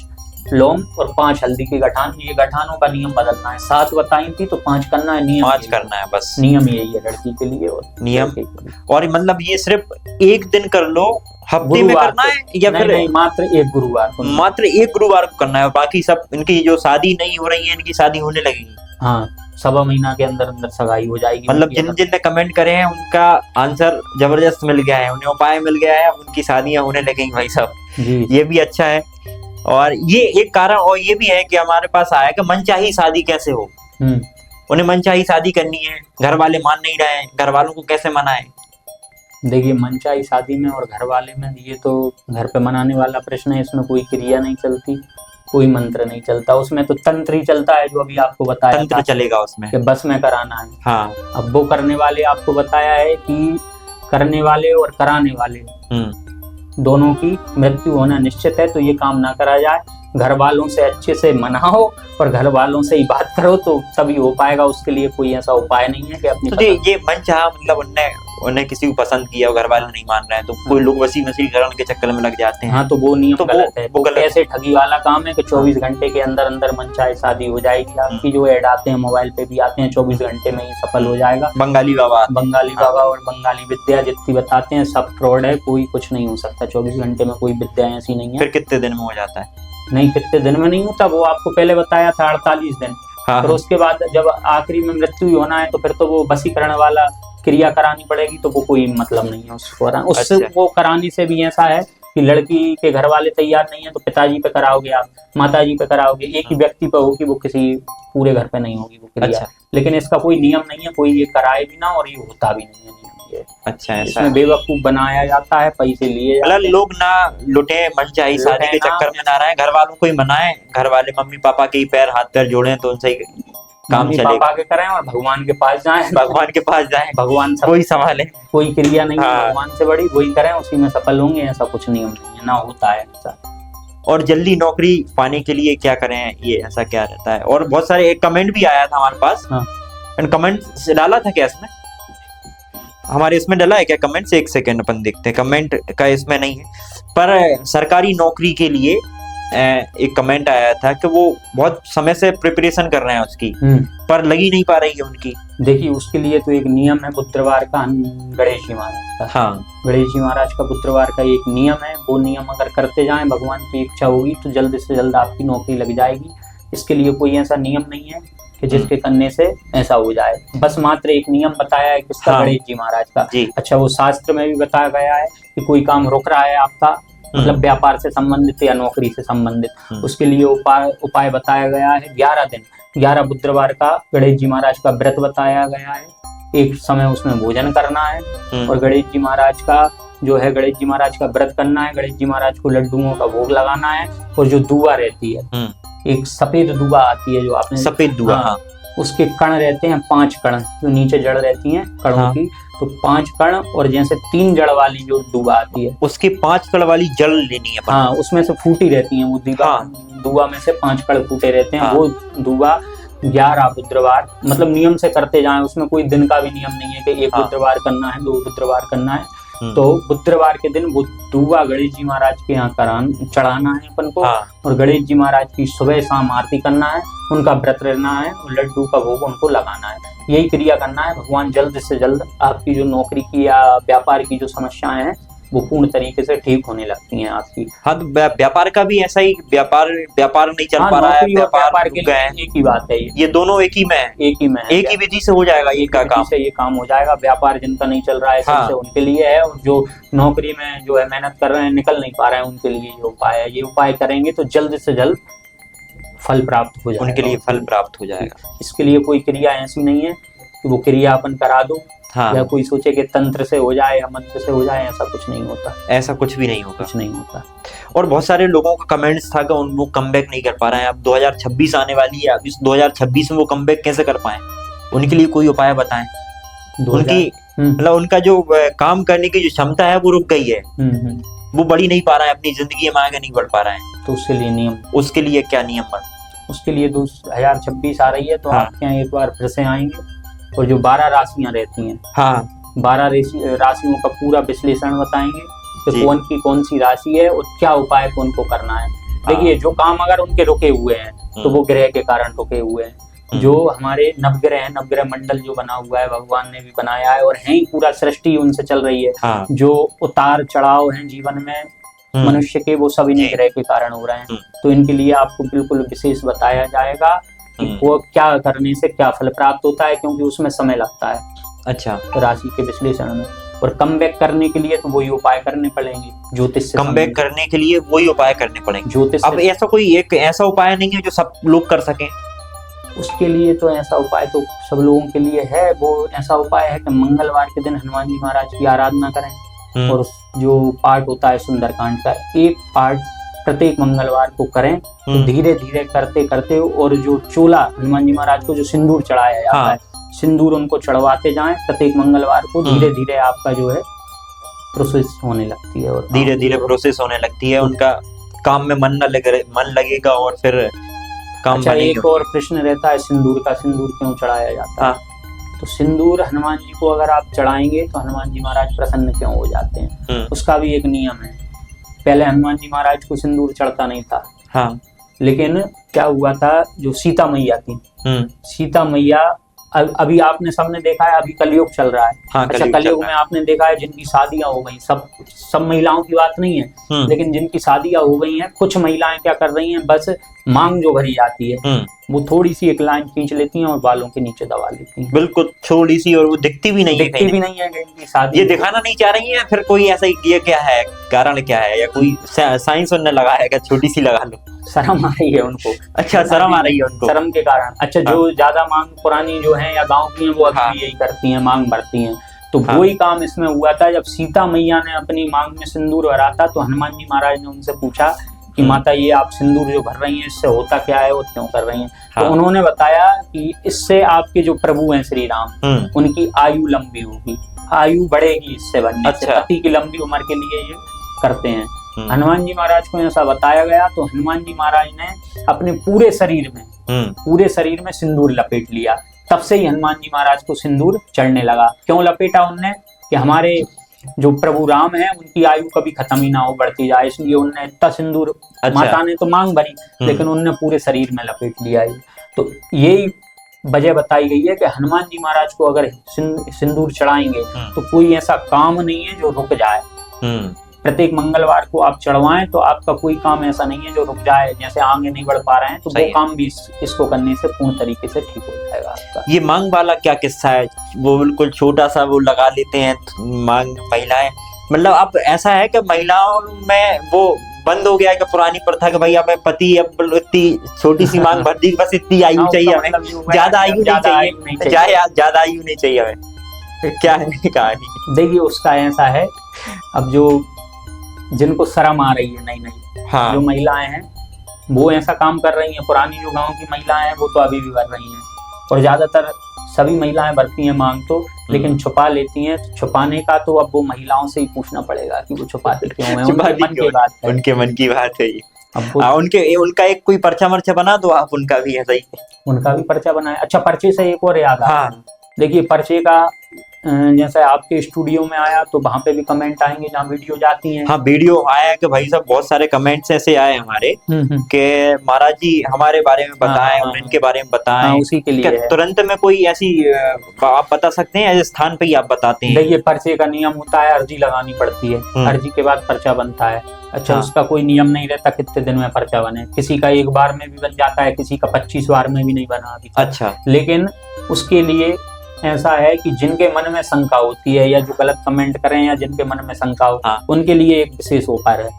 लौंग और 5 हल्दी की गठान। ये गठानों का नियम बदलना है, 7 बताई थी तो 5 करना है, नियम 5 करना है, बस नियम यही है लड़की के लिए। और नियम, और मतलब ये सिर्फ एक दिन कर लो, हफ्ते में करना है या फिर नहीं, मात्र एक गुरुवार को, मात्र एक गुरुवार को करना है, और बाकी सब इनकी जो शादी नहीं हो रही है, इनकी शादी होने लगेगी। हाँ, 1.25 महीना के अंदर अंदर सगाई हो जाएगी। मतलब जिन ने कमेंट करे हैं उनका आंसर जबरदस्त मिल गया है, उन्हें उपाय मिल गया है, उनकी शादियां होने लगेंगी भाई साहब। ये भी अच्छा है। और ये एक कारण और ये भी है कि हमारे पास आया कि मनचाही शादी कैसे हो। उन्हें मनचाही शादी करनी है, घर वाले मान नहीं रहे हैं, घर वालों को कैसे मनाएं? देखिए, मनचाही शादी में और घर वाले में, ये तो घर पे मनाने वाला प्रश्न है। इसमें कोई क्रिया नहीं चलती, कोई मंत्र नहीं चलता, उसमें तो तंत्र ही चलता है, जो अभी आपको बताया तंत्र चलेगा उसमें कि बस में कराना है। हाँ, अब वो करने वाले आपको बताया है कि करने वाले और कराने वाले दोनों की मृत्यु होना निश्चित है, तो ये काम ना करा जाए। घर वालों से अच्छे से मनाओ और घर वालों से ही बात करो तो तभी हो पाएगा। उसके लिए कोई ऐसा उपाय नहीं है कि अपनी तो ये मन चाहा, मतलब उन्हें किसी को पसंद किया और घर वाले नहीं मान रहे हैं, तो कोई लोग वसीकरण के चक्कर में लग जाते हैं। हाँ, तो वो नियम गलत है। वो ऐसे ठगी वाला काम है कि 24 घंटे के अंदर अंदर मनचाहे शादी हो जाएगी आपकी। जो ऐड आते हैं मोबाइल पे भी आते हैं, 24 घंटे में ही सफल हो जाएगा। बंगाली बाबा और बंगाली विद्या जितनी बताते हैं सब फ्रॉड है, कोई कुछ नहीं हो सकता। 24 घंटे में कोई विद्या ऐसी नहीं है। फिर कितने दिन में हो जाता है? नहीं, कितने दिन में नहीं होता, वो आपको पहले बताया था 48 दिन। फिर उसके बाद जब आखिरी में मृत्यु होना है तो फिर तो वो वसीकरण वाला क्रिया करानी पड़ेगी तो वो कोई मतलब नहीं है उसको उससे। अच्छा। वो कराने से भी ऐसा है कि लड़की के घर वाले तैयार नहीं है तो पिताजी पे कराओगे आप, माताजी पे कराओगे, एक ही व्यक्ति पे होगी वो, किसी पूरे घर पे नहीं होगी वो क्रिया। अच्छा। लेकिन इसका कोई नियम नहीं है, कोई ये कराए भी ना और ये होता भी नहीं है नियम ये। अच्छा, ऐसा इसमें है। बेवकूफ बनाया जाता है, पैसे लिए जाते मतलब लोग ना लुटे मनचाही शादी के लुटे ना। चक्कर में ना रहे, घर वालों को ही मनाए, घर वाले मम्मी पापा के ही पैर हाथ पैर जोड़े तो उनसे ही काम मम्मी चलेगा। पापा के करें और भगवान के पास जाएं, भगवान के पास जाएं, भगवान सब वही संभाले। कोई क्रिया नहीं है हाँ। भगवान से बड़ी, वही करें उसी में सफल होंगे, ऐसा कुछ नियम नहीं है, ना होता है ऐसा। और जल्दी नौकरी पाने के लिए क्या करें, ये ऐसा क्या रहता है? और बहुत सारे, एक कमेंट भी आया था हमारे पास। हाँ। कमेंट डाला था क्या इसमें, हमारे इसमें डाला है क्या कमेंट से? एक सेकंड अपन देखते हैं, कमेंट का इसमें नहीं है, पर सरकारी नौकरी के लिए एक कमेंट आया था कि वो बहुत समय से प्रिपरेशन कर रहे हैं उसकी, पर लगी नहीं पा रही है उनकी। देखिए उसके लिए तो एक नियम है बुधवार का, गणेश जी महाराज का। हाँ। गणेश जी महाराज का बुधवार का एक नियम है, वो नियम अगर करते जाएं, भगवान की इच्छा होगी तो जल्द से जल्द आपकी नौकरी लग जाएगी। इसके लिए कोई ऐसा नियम नहीं है कि जिसके करने से ऐसा हो जाए, बस मात्र एक नियम बताया है किसका, हाँ। गणेश जी महाराज का। जी। अच्छा, वो शास्त्र में भी बताया गया है कि कोई काम रुक रहा है आपका, मतलब व्यापार से संबंधित या नौकरी से संबंधित, उसके लिए उपाय बताया गया है। 11 दिन, 11 बुधवार का गणेश जी महाराज का व्रत बताया गया है, एक समय उसमें भोजन करना है। और गणेश जी महाराज का जो है, गणेश जी महाराज का व्रत करना है, गणेश जी महाराज को लड्डुओं का भोग लगाना है। और जो दुआ रहती है, एक सफेद दुआ आती है जो आपने, सफेद दुआ, हाँ। उसके कण रहते हैं 5 कण, जो नीचे जड़ रहती हैं कणों हाँ। की, तो 5 कण, और जैसे 3 जड़ वाली जो दुआ आती है, उसकी 5 कड़ वाली जड़ लेनी है। हाँ, उसमें से फूटी रहती है वो दुआ। हाँ। दुआ में से 5 कण फूटे रहते हैं। हाँ। वो दुआ 11 बुधवार, मतलब नियम से करते जाएं, उसमें कोई दिन का भी नियम नहीं है कि 1 हाँ। बुधवार करना है, 2 बुधवार करना है। तो बुधवार के दिन वो दुआ गणेश जी महाराज के यहाँ चढ़ाना है अपन को। हाँ। और गणेश जी महाराज की सुबह शाम आरती करना है, उनका व्रत रहना है, और लड्डू का भोग उनको लगाना है, यही क्रिया करना है। भगवान जल्द से जल्द आपकी जो नौकरी की या व्यापार की जो समस्याएं हैं वो पूर्ण तरीके से ठीक होने लगती हैं आपकी। हाँ, तो व्यापार का भी ऐसा ही, व्यापार नहीं चल हाँ, पा रहा है, नौकरी और व्यापार के रुक गए लिए हैं। एक ही बात है, ये दोनों एक ही में है, एक ही में है। एक ही विधि से हो जाएगा ये का काम। से ये काम हो जाएगा। व्यापार जिनका नहीं चल रहा है, हाँ। सबसे उनके लिए है, और जो नौकरी में जो है मेहनत कर रहे हैं, निकल नहीं पा रहे हैं, उनके लिए ये उपाय है। ये उपाय करेंगे तो जल्द से जल्द फल प्राप्त हो जाएगा, उनके लिए फल प्राप्त हो जाएगा। इसके लिए कोई क्रिया ऐसी नहीं है कि वो क्रिया अपन करा दो, हाँ। या कोई सोचे कि तंत्र से हो जाए या मंत्र से हो जाए, ऐसा कुछ नहीं होता, ऐसा कुछ भी नहीं होगा, कुछ नहीं होता। और बहुत सारे लोगों का कमेंट्स था कि वो कमबैक नहीं कर पा रहे हैं। अब 2026 आने वाली है, अब इस 2026 में वो कमबैक कैसे कर पाए, उनके लिए कोई उपाय बताएं। उनकी मतलब उनका जो काम करने की जो क्षमता है वो रुक गई है, वो बढ़ी नहीं पा रहा है, अपनी जिंदगी में आगे नहीं बढ़ पा रहा है, तो उसके लिए नियम, उसके लिए क्या नियम बन? उसके लिए 2026 आ रही है तो हाँ। आपके यहाँ एक बार फिर से आएंगे, और जो 12 राशियां रहती हैं, हाँ। 12 राशियों का पूरा विश्लेषण बताएंगे कि जी। कौन सी राशि है और क्या उपाय कौन को करना है। देखिए, जो काम अगर उनके रुके हुए हैं तो वो ग्रह के कारण रुके हुए हैं। जो हमारे नवग्रह हैं, नवग्रह मंडल जो बना हुआ है, भगवान ने भी बनाया है, और है ही पूरा सृष्टि उनसे चल रही है। हाँ। जो उतार चढ़ाव हैं जीवन में मनुष्य के, वो सब इन्हीं ग्रह के कारण हो रहे हैं। तो इनके लिए आपको बिल्कुल विशेष बताया जाएगा कि वो क्या करने से क्या फल प्राप्त होता है, क्योंकि उसमें समय लगता है। अच्छा। राशि के विश्लेषण में। और कमबैक करने के लिए तो वही उपाय करने पड़ेंगे, ज्योतिष से कमबैक करने के लिए वही उपाय करने पड़ेंगे। ज्योतिष अब ऐसा कोई एक ऐसा उपाय नहीं है जो सब लोग कर सकें? उसके लिए तो ऐसा उपाय तो सब लोगों के लिए है। वो ऐसा उपाय है कि मंगलवार के दिन हनुमान जी महाराज की आराधना करें, और जो पाठ होता है सुंदरकांड का, एक पाठ प्रत्येक मंगलवार को करें। तो धीरे धीरे करते करते, और जो चोला हनुमान जी महाराज को जो सिंदूर चढ़ाया जाता है, सिंदूर उनको चढ़वाते जाएं प्रत्येक मंगलवार को। धीरे धीरे आपका जो है प्रोसेस होने लगती है, और धीरे धीरे प्रोसेस होने लगती है, उनका काम में मन लगेगा और फिर काम अच्छा, बनेगा। एक और प्रश्न रहता है सिंदूर का, सिंदूर क्यों चढ़ाया जाता है? तो सिंदूर हनुमान जी को अगर आप चढ़ाएंगे तो हनुमान जी महाराज प्रसन्न क्यों हो जाते हैं, उसका भी एक नियम है। पहले हनुमान जी महाराज को सिंदूर चढ़ता नहीं था। हाँ। लेकिन क्या हुआ था, जो सीता मैया थी, सीता मैया अभी आपने सबने देखा है, अभी कलयुग चल रहा है। हाँ, अच्छा, कलयुग में आपने देखा है जिनकी शादियां हो गई, सब महिलाओं की बात नहीं है, लेकिन जिनकी शादियां हो गई हैं, कुछ महिलाएं क्या कर रही हैं, बस मांग जो भरी जाती है वो थोड़ी सी एक लाइन खींच लेती हैं और बालों के नीचे दबा लेती हैं, बिल्कुल थोड़ी सी, और वो दिखती भी नहीं है, इनकी शादी ये दिखाना नहीं चाह रही है। फिर कोई ऐसा ये क्या है, कारण क्या है, या कोई साइंस उन्होंने लगाया है, छोटी सी लगा लो, शर्म आ रही है उनको। अच्छा, शर्म आ रही है उनको, शर्म के कारण। अच्छा, जो ज्यादा मांग पुरानी जो है या गांव की है, वो अभी यही करती हैं, मांग भरती हैं। तो वही काम इसमें हुआ था, जब सीता मैया ने अपनी मांग में सिंदूर भरा था, तो हनुमान जी महाराज ने उनसे पूछा कि माता, ये आप सिंदूर जो भर रही हैं, इससे होता क्या है, वो क्यों कर रही हैं? तो उन्होंने बताया कि इससे आपके जो प्रभु हैं श्री राम, उनकी आयु लंबी होगी, आयु बढ़ेगी इससे बनने से, पति की लंबी उम्र के लिए ये करते हैं। हनुमान जी महाराज को ऐसा बताया गया, तो हनुमान जी महाराज ने अपने पूरे शरीर में सिंदूर लपेट लिया। तब से ही हनुमान जी महाराज को सिंदूर चढ़ने लगा। क्यों लपेटा उनने? कि हमारे जो प्रभु राम है उनकी आयु कभी खत्म ही ना हो, बढ़ती जाए, इसलिए उनने इतना सिंदूर, माता ने तो मांग भरी लेकिन उनने पूरे शरीर में लपेट लिया। तो यही वजह बताई गई है कि हनुमान जी महाराज को अगर सिंदूर चढ़ाएंगे तो कोई ऐसा काम नहीं है जो रुक जाए। प्रत्येक मंगलवार को आप चढ़वाएं तो आपका कोई काम ऐसा नहीं है जो रुक जाए, जैसे आगे नहीं बढ़ पा रहे हैं तो वो काम भी इसको करने से पूर्ण तरीके से ठीक हो जाएगा आपका। ये मांग वाला क्या किस्सा है? वो बिल्कुल छोटा सा वो लगा लेते हैं मांग महिलाएं, मतलब अब ऐसा है कि महिलाओं में वो बंद हो गया है कि पुरानी प्रथा कि भाई अब पति अब इतनी छोटी सी मांग भर दी, बस इतनी आयु चाहिए हमें, ज्यादा आयु नहीं चाहिए, ज्यादा आयु नहीं चाहिए हमें। क्या है कहानी? देखिए, उसका ऐसा है, अब जो जिनको शर्म आ रही है, नहीं जो महिलाएं हैं वो ऐसा काम कर रही हैं, पुरानी जो गांव की महिलाएं हैं वो तो अभी भी भर रही हैं, और ज्यादातर सभी महिलाएं भरती हैं मांग तो, लेकिन छुपा लेती हैं। छुपाने का तो अब वो महिलाओं से ही पूछना पड़ेगा कि वो छुपाते क्यों हैं, उनके मन की बात है ये। उनका एक कोई पर्चा वर्चा बना दो आप, उनका भी ऐसा ही, उनका भी पर्चा बनाए। अच्छा, पर्चे से एक और याद आ, देखिए पर्चे का जैसे आपके स्टूडियो में आया तो वहां पे भी कमेंट आएंगे जहाँ वीडियो जाती हैं। हाँ, वीडियो आया है कि भाई साहब बहुत सारे कमेंट्स ऐसे आए हमारे कि महाराज जी हमारे बारे में बताएं और इनके बारे में बताएं, उसी के लिए तुरंत में कोई ऐसी आप बता सकते हैं, ऐसे स्थान पे ही आप बताते हैं? देखिए, पर्चे का नियम होता है, अर्जी लगानी पड़ती है, अर्जी के बाद पर्चा बनता है। अच्छा, उसका कोई नियम नहीं रहता कितने दिन में पर्चा बने, किसी का 1 बार में भी बन जाता है, किसी का 25 बार में भी नहीं बना अभी। अच्छा, लेकिन उसके लिए ऐसा है कि जिनके मन में शंका होती है या जो गलत कमेंट करें या जिनके मन में शंका हो, उनके लिए एक विशेष ऑफर है,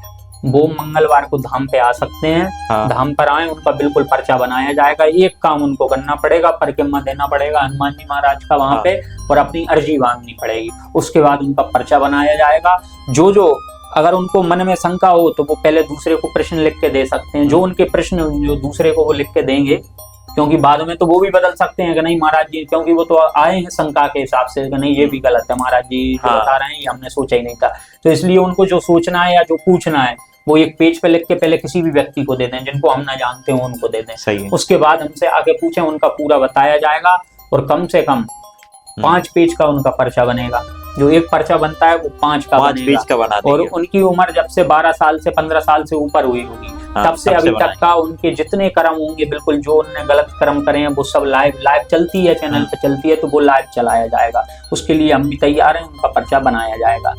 वो मंगलवार को धाम पे आ सकते हैं। धाम पर आए, उनका बिल्कुल पर्चा बनाया जाएगा। एक काम उनको करना पड़ेगा, परिक्रमा देना पड़ेगा हनुमान जी महाराज का वहां पे, और अपनी अर्जी मांगनी पड़ेगी। उसके बाद उनका पर्चा बनाया जाएगा। जो अगर उनको मन में शंका हो तो वो पहले दूसरे को प्रश्न लिख के दे सकते हैं, जो उनके प्रश्न जो दूसरे को वो लिख के देंगे, क्योंकि बाद में तो वो भी बदल सकते हैं कि नहीं महाराज जी, क्योंकि वो तो आए हैं शंका के हिसाब से कि नहीं ये भी गलत है महाराज जी, जो बता रहे हैं ये हमने सोचा ही नहीं था। तो इसलिए उनको जो सोचना है या जो पूछना है वो एक पेज पे लिख के पहले किसी भी व्यक्ति को दे दें, जिनको हम ना जानते हो उनको दे दें। उसके बाद हमसे आगे पूछें, उनका पूरा बताया जाएगा, और कम से कम 5 पेज का उनका पर्चा बनेगा। जो एक पर्चा बनता है वो 5 पेज का बना देंगे। और उनकी उम्र जब से 12 साल से 15 साल से ऊपर हुई होगी, तब से अभी तक का उनके जितने कर्म होंगे, बिल्कुल जो उन्होंने गलत कर्म करे हैं वो सब लाइव चलती है, चैनल पे चलती है, तो वो लाइव चलाया जाएगा। उसके लिए हम भी तैयार हैं, उनका पर्चा बनाया जाएगा।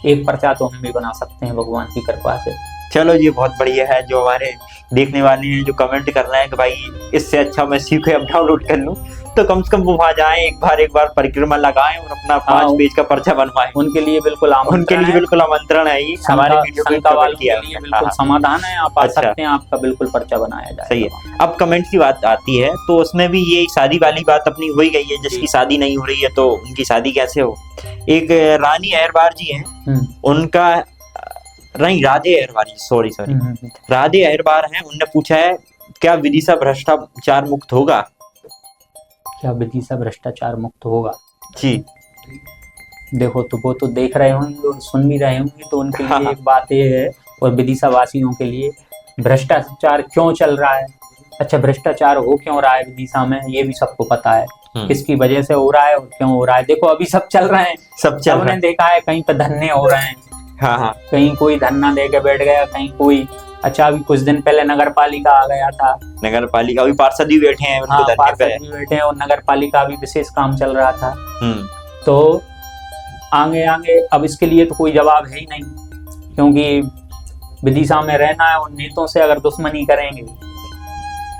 एक पर्चा तो हम भी बना सकते हैं भगवान की कृपा से। चलो, ये बहुत बढ़िया है। जो हमारे देखने वाले हैं जो कमेंट कर रहे हैं कि भाई इससे अच्छा मैं सीखे अब डाउनलोड कर लूं, तो कम से कम वो वहां जाएं, एक बार परिक्रमा लगाएं और अपना 5 पेज का पर्चा बनवाएं। उनके लिए बिल्कुल आमंत्रण है। ये हमारे वीडियो के लिए बिल्कुल समाधान है, आप आ सकते हैं, आपका बिल्कुल पर्चा बनाया जाएगा। सही है। अब कमेंट की बात आती है तो उसमें भी ये शादी वाली बात अपनी हो ही गई है, जिसकी शादी नहीं हो रही है तो उनकी शादी कैसे हो। एक रानी अहरबार जी है, उनका नहीं राधे अहरबार, सॉरी राधे अहरबार हैं, उनने पूछा है क्या विदिशा भ्रष्टाचार मुक्त होगा? क्या विदिशा भ्रष्टाचार मुक्त होगा? जी देखो, तो वो तो देख रहे होंगे और सुन भी रहे होंगे, तो उनके लिए एक बात ये है, और विदिशा वासियों के लिए, भ्रष्टाचार क्यों चल रहा है। अच्छा, भ्रष्टाचार हो क्यों रहा है विदिशा में, ये भी सबको पता है, किसकी वजह से हो रहा है और क्यों हो रहा है। देखो, अभी सब चल रहे हैं, सबने देखा है, कहीं पे धरने हो रहे हैं, कहीं कोई धरना दे के बैठ गया, कहीं कोई अच्छा अभी कुछ दिन पहले नगर पालिका आ गया था, नगर पालिका अभी पार्षद भी बैठे हैं उनको हाँ धरने पार्षद पे। भी बैठे हैं और नगर पालिका भी विशेष काम चल रहा था। तो आगे आगे अब इसके लिए तो कोई जवाब है ही नहीं, क्योंकि विदिशा में रहना है और नेताओं से अगर दुश्मनी करेंगे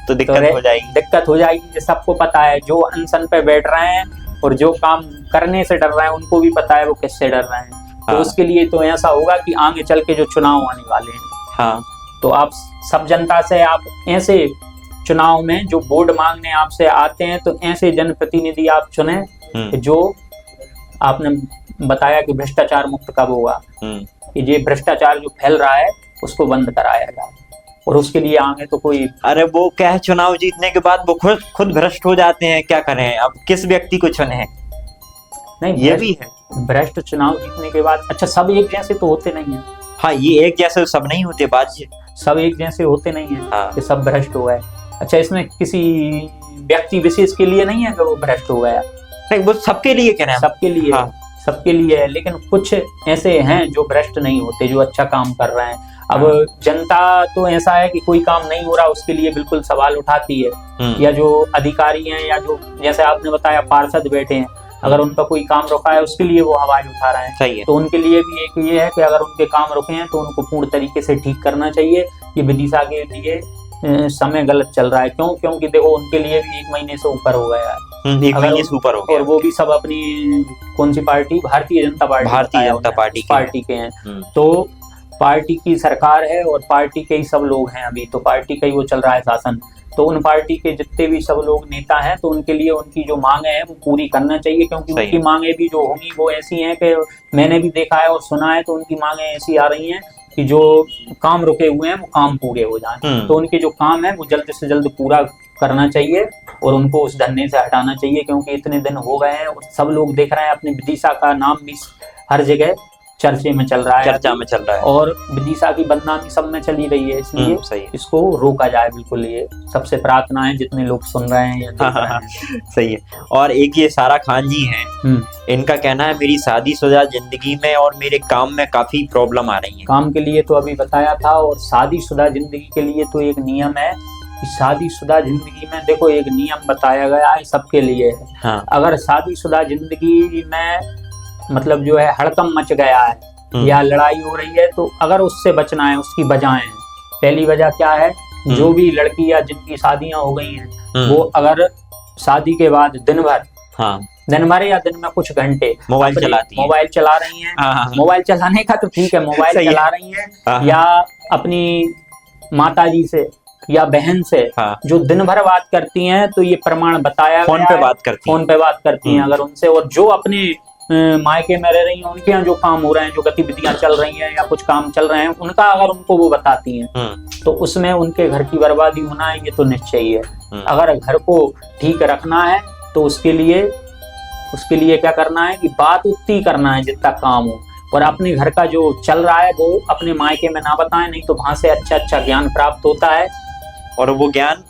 तो दिक्कत हो जाएगी। दिक्कत हो जाएगी, ये सबको पता है। जो अनशन पे बैठ रहे हैं और जो काम करने से डर रहे हैं उनको भी पता है वो किससे डर रहे हैं। तो हाँ। उसके लिए तो ऐसा होगा कि आगे चल के जो चुनाव आने वाले हैं, हाँ, तो आप सब जनता से आप ऐसे चुनाव में जो वोट मांगने आपसे आते हैं तो ऐसे जनप्रतिनिधि आप चुने कि जो आपने बताया कि भ्रष्टाचार मुक्त कब होगा, कि ये भ्रष्टाचार जो फैल रहा है उसको बंद कराया जाए। और उसके लिए आगे तो कोई, अरे वो क्या है, चुनाव जीतने के बाद वो खुद भ्रष्ट हो जाते हैं, क्या करें अब, किस व्यक्ति को चुने? नहीं ये भी है। भ्रष्ट चुनाव जीतने के बाद, अच्छा सब एक जैसे तो होते नहीं है। हाँ, ये एक जैसे सब नहीं होते, बात सब एक जैसे होते नहीं है। हाँ। कि सब भ्रष्ट हो गए। अच्छा इसमें किसी व्यक्ति विशेष के लिए नहीं है कि वो भ्रष्ट हो गया, नहीं, वो सबके लिए कह रहे हैं। सबके लिए हाँ। सबके लिए है। लेकिन कुछ ऐसे हैं जो भ्रष्ट नहीं होते, जो अच्छा काम कर रहे हैं। अब जनता तो ऐसा है कि कोई काम नहीं हो रहा उसके लिए बिल्कुल सवाल उठाती है, या जो अधिकारी हैं या जो जैसे आपने बताया पार्षद बैठे हैं, अगर उनका कोई काम रुका है उसके लिए वो आवाज उठा रहे हैं। सही है। तो उनके लिए भी एक ये है कि अगर उनके काम रुके हैं तो उनको पूर्ण तरीके से ठीक करना चाहिए। ये विदिशा के लिए समय गलत चल रहा है। क्यों? क्योंकि देखो उनके लिए भी 1 महीने से ऊपर हो गया है। 1 महीने से ऊपर हो गया। और वो भी सब अपनी कौन सी party, Bharatiya Janata party party के हैं। तो पार्टी की सरकार है और पार्टी के ही सब लोग हैं अभी, तो पार्टी का ही वो चल रहा है शासन। तो उन पार्टी के जितने भी सब लोग नेता हैं तो उनके लिए उनकी जो मांगे हैं वो पूरी करना चाहिए, क्योंकि उनकी मांगे भी जो होंगी वो ऐसी हैं कि मैंने भी देखा है और सुना है, तो उनकी मांगे ऐसी आ रही हैं कि जो काम रुके हुए हैं वो काम पूरे हो जाएं। तो उनके जो काम है वो जल्द से जल्द पूरा करना चाहिए और उनको उस धरने से हटाना चाहिए, क्योंकि इतने दिन हो गए हैं और सब लोग देख रहे हैं। अपनी विदिशा का नाम भी हर जगह चर्चा में चल रहा है और विदिशा की बदनामी सब में चली रही है, इसलिए इसको रोका जाए। बिल्कुल, ये सबसे प्रार्थना है जितने लोग सुन रहे हैं या देख रहे हैं। सही है। और एक ये सारा खान जी हैं, इनका कहना है मेरी शादीशुदा जिंदगी में और मेरे काम में काफी प्रॉब्लम आ रही है। काम के लिए तो अभी बताया था, और शादीशुदा जिंदगी के लिए तो एक नियम है कि शादीशुदा जिंदगी में देखो एक नियम बताया गया है सबके लिए है। हाँ। अगर शादीशुदा जिंदगी में मतलब जो है हड़कंप मच गया है या लड़ाई हो रही है, तो अगर उससे बचना है उसकी वजहें हैं। पहली वजह क्या है, जो भी लड़की या जिनकी शादियां हो गई हैं वो अगर शादी के बाद दिन भर या दिन में कुछ घंटे मोबाइल चला रही हैं। मोबाइल चलाने का तो ठीक है, मोबाइल चला रही हैं, या अपनी माताजी से या बहन से जो दिन भर बात करती हैं, तो ये प्रमाण बताया फोन पे बात करती हैं अगर उनसे, और जो अपने मायके में रह रही हैं उनके यहाँ जो काम हो रहे हैं, जो गतिविधियां चल रही हैं या कुछ काम चल रहे हैं उनका अगर उनको वो बताती हैं तो उसमें उनके घर की बर्बादी होना है, ये तो निश्चय ही है। अगर घर को ठीक रखना है तो उसके लिए क्या करना है कि बात उतनी करना है जितना काम हो, और अपने घर का जो चल रहा है वो अपने मायके में ना बताएं, नहीं तो वहां से अच्छा ज्ञान प्राप्त होता है और वो ज्ञान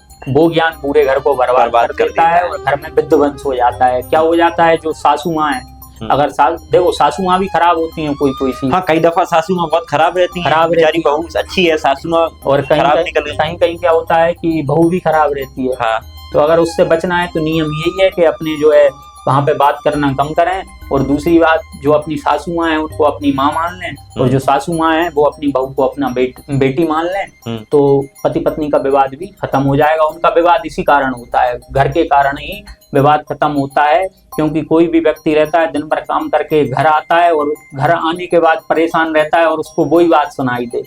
पूरे घर को बर्बाद कर देता है और घर में विध्वंस हो जाता है। क्या हो जाता है, जो सासू माँ है, अगर देखो सासू माँ भी खराब होती हैं कोई सी। हाँ, कई दफा सासू माँ बहुत खराब रहती है। बहू अच्छी है, सासू माँ और कहीं क्या होता है कि बहू भी खराब रहती है। हाँ। तो अगर उससे बचना है तो नियम यही है कि अपने जो है वहां पे बात करना कम करें, और दूसरी बात जो अपनी सासू माँ है उनको अपनी माँ मान लें, और जो सासू माँ है वो अपनी बहू को अपना बेटी मान लें, तो पति पत्नी का विवाद भी खत्म हो जाएगा। उनका विवाद इसी कारण होता है, घर के कारण ही विवाद खत्म होता है, क्योंकि कोई भी व्यक्ति रहता है दिन भर काम करके घर आता है और घर आने के बाद परेशान रहता है और उसको वही बात सुनाई दे।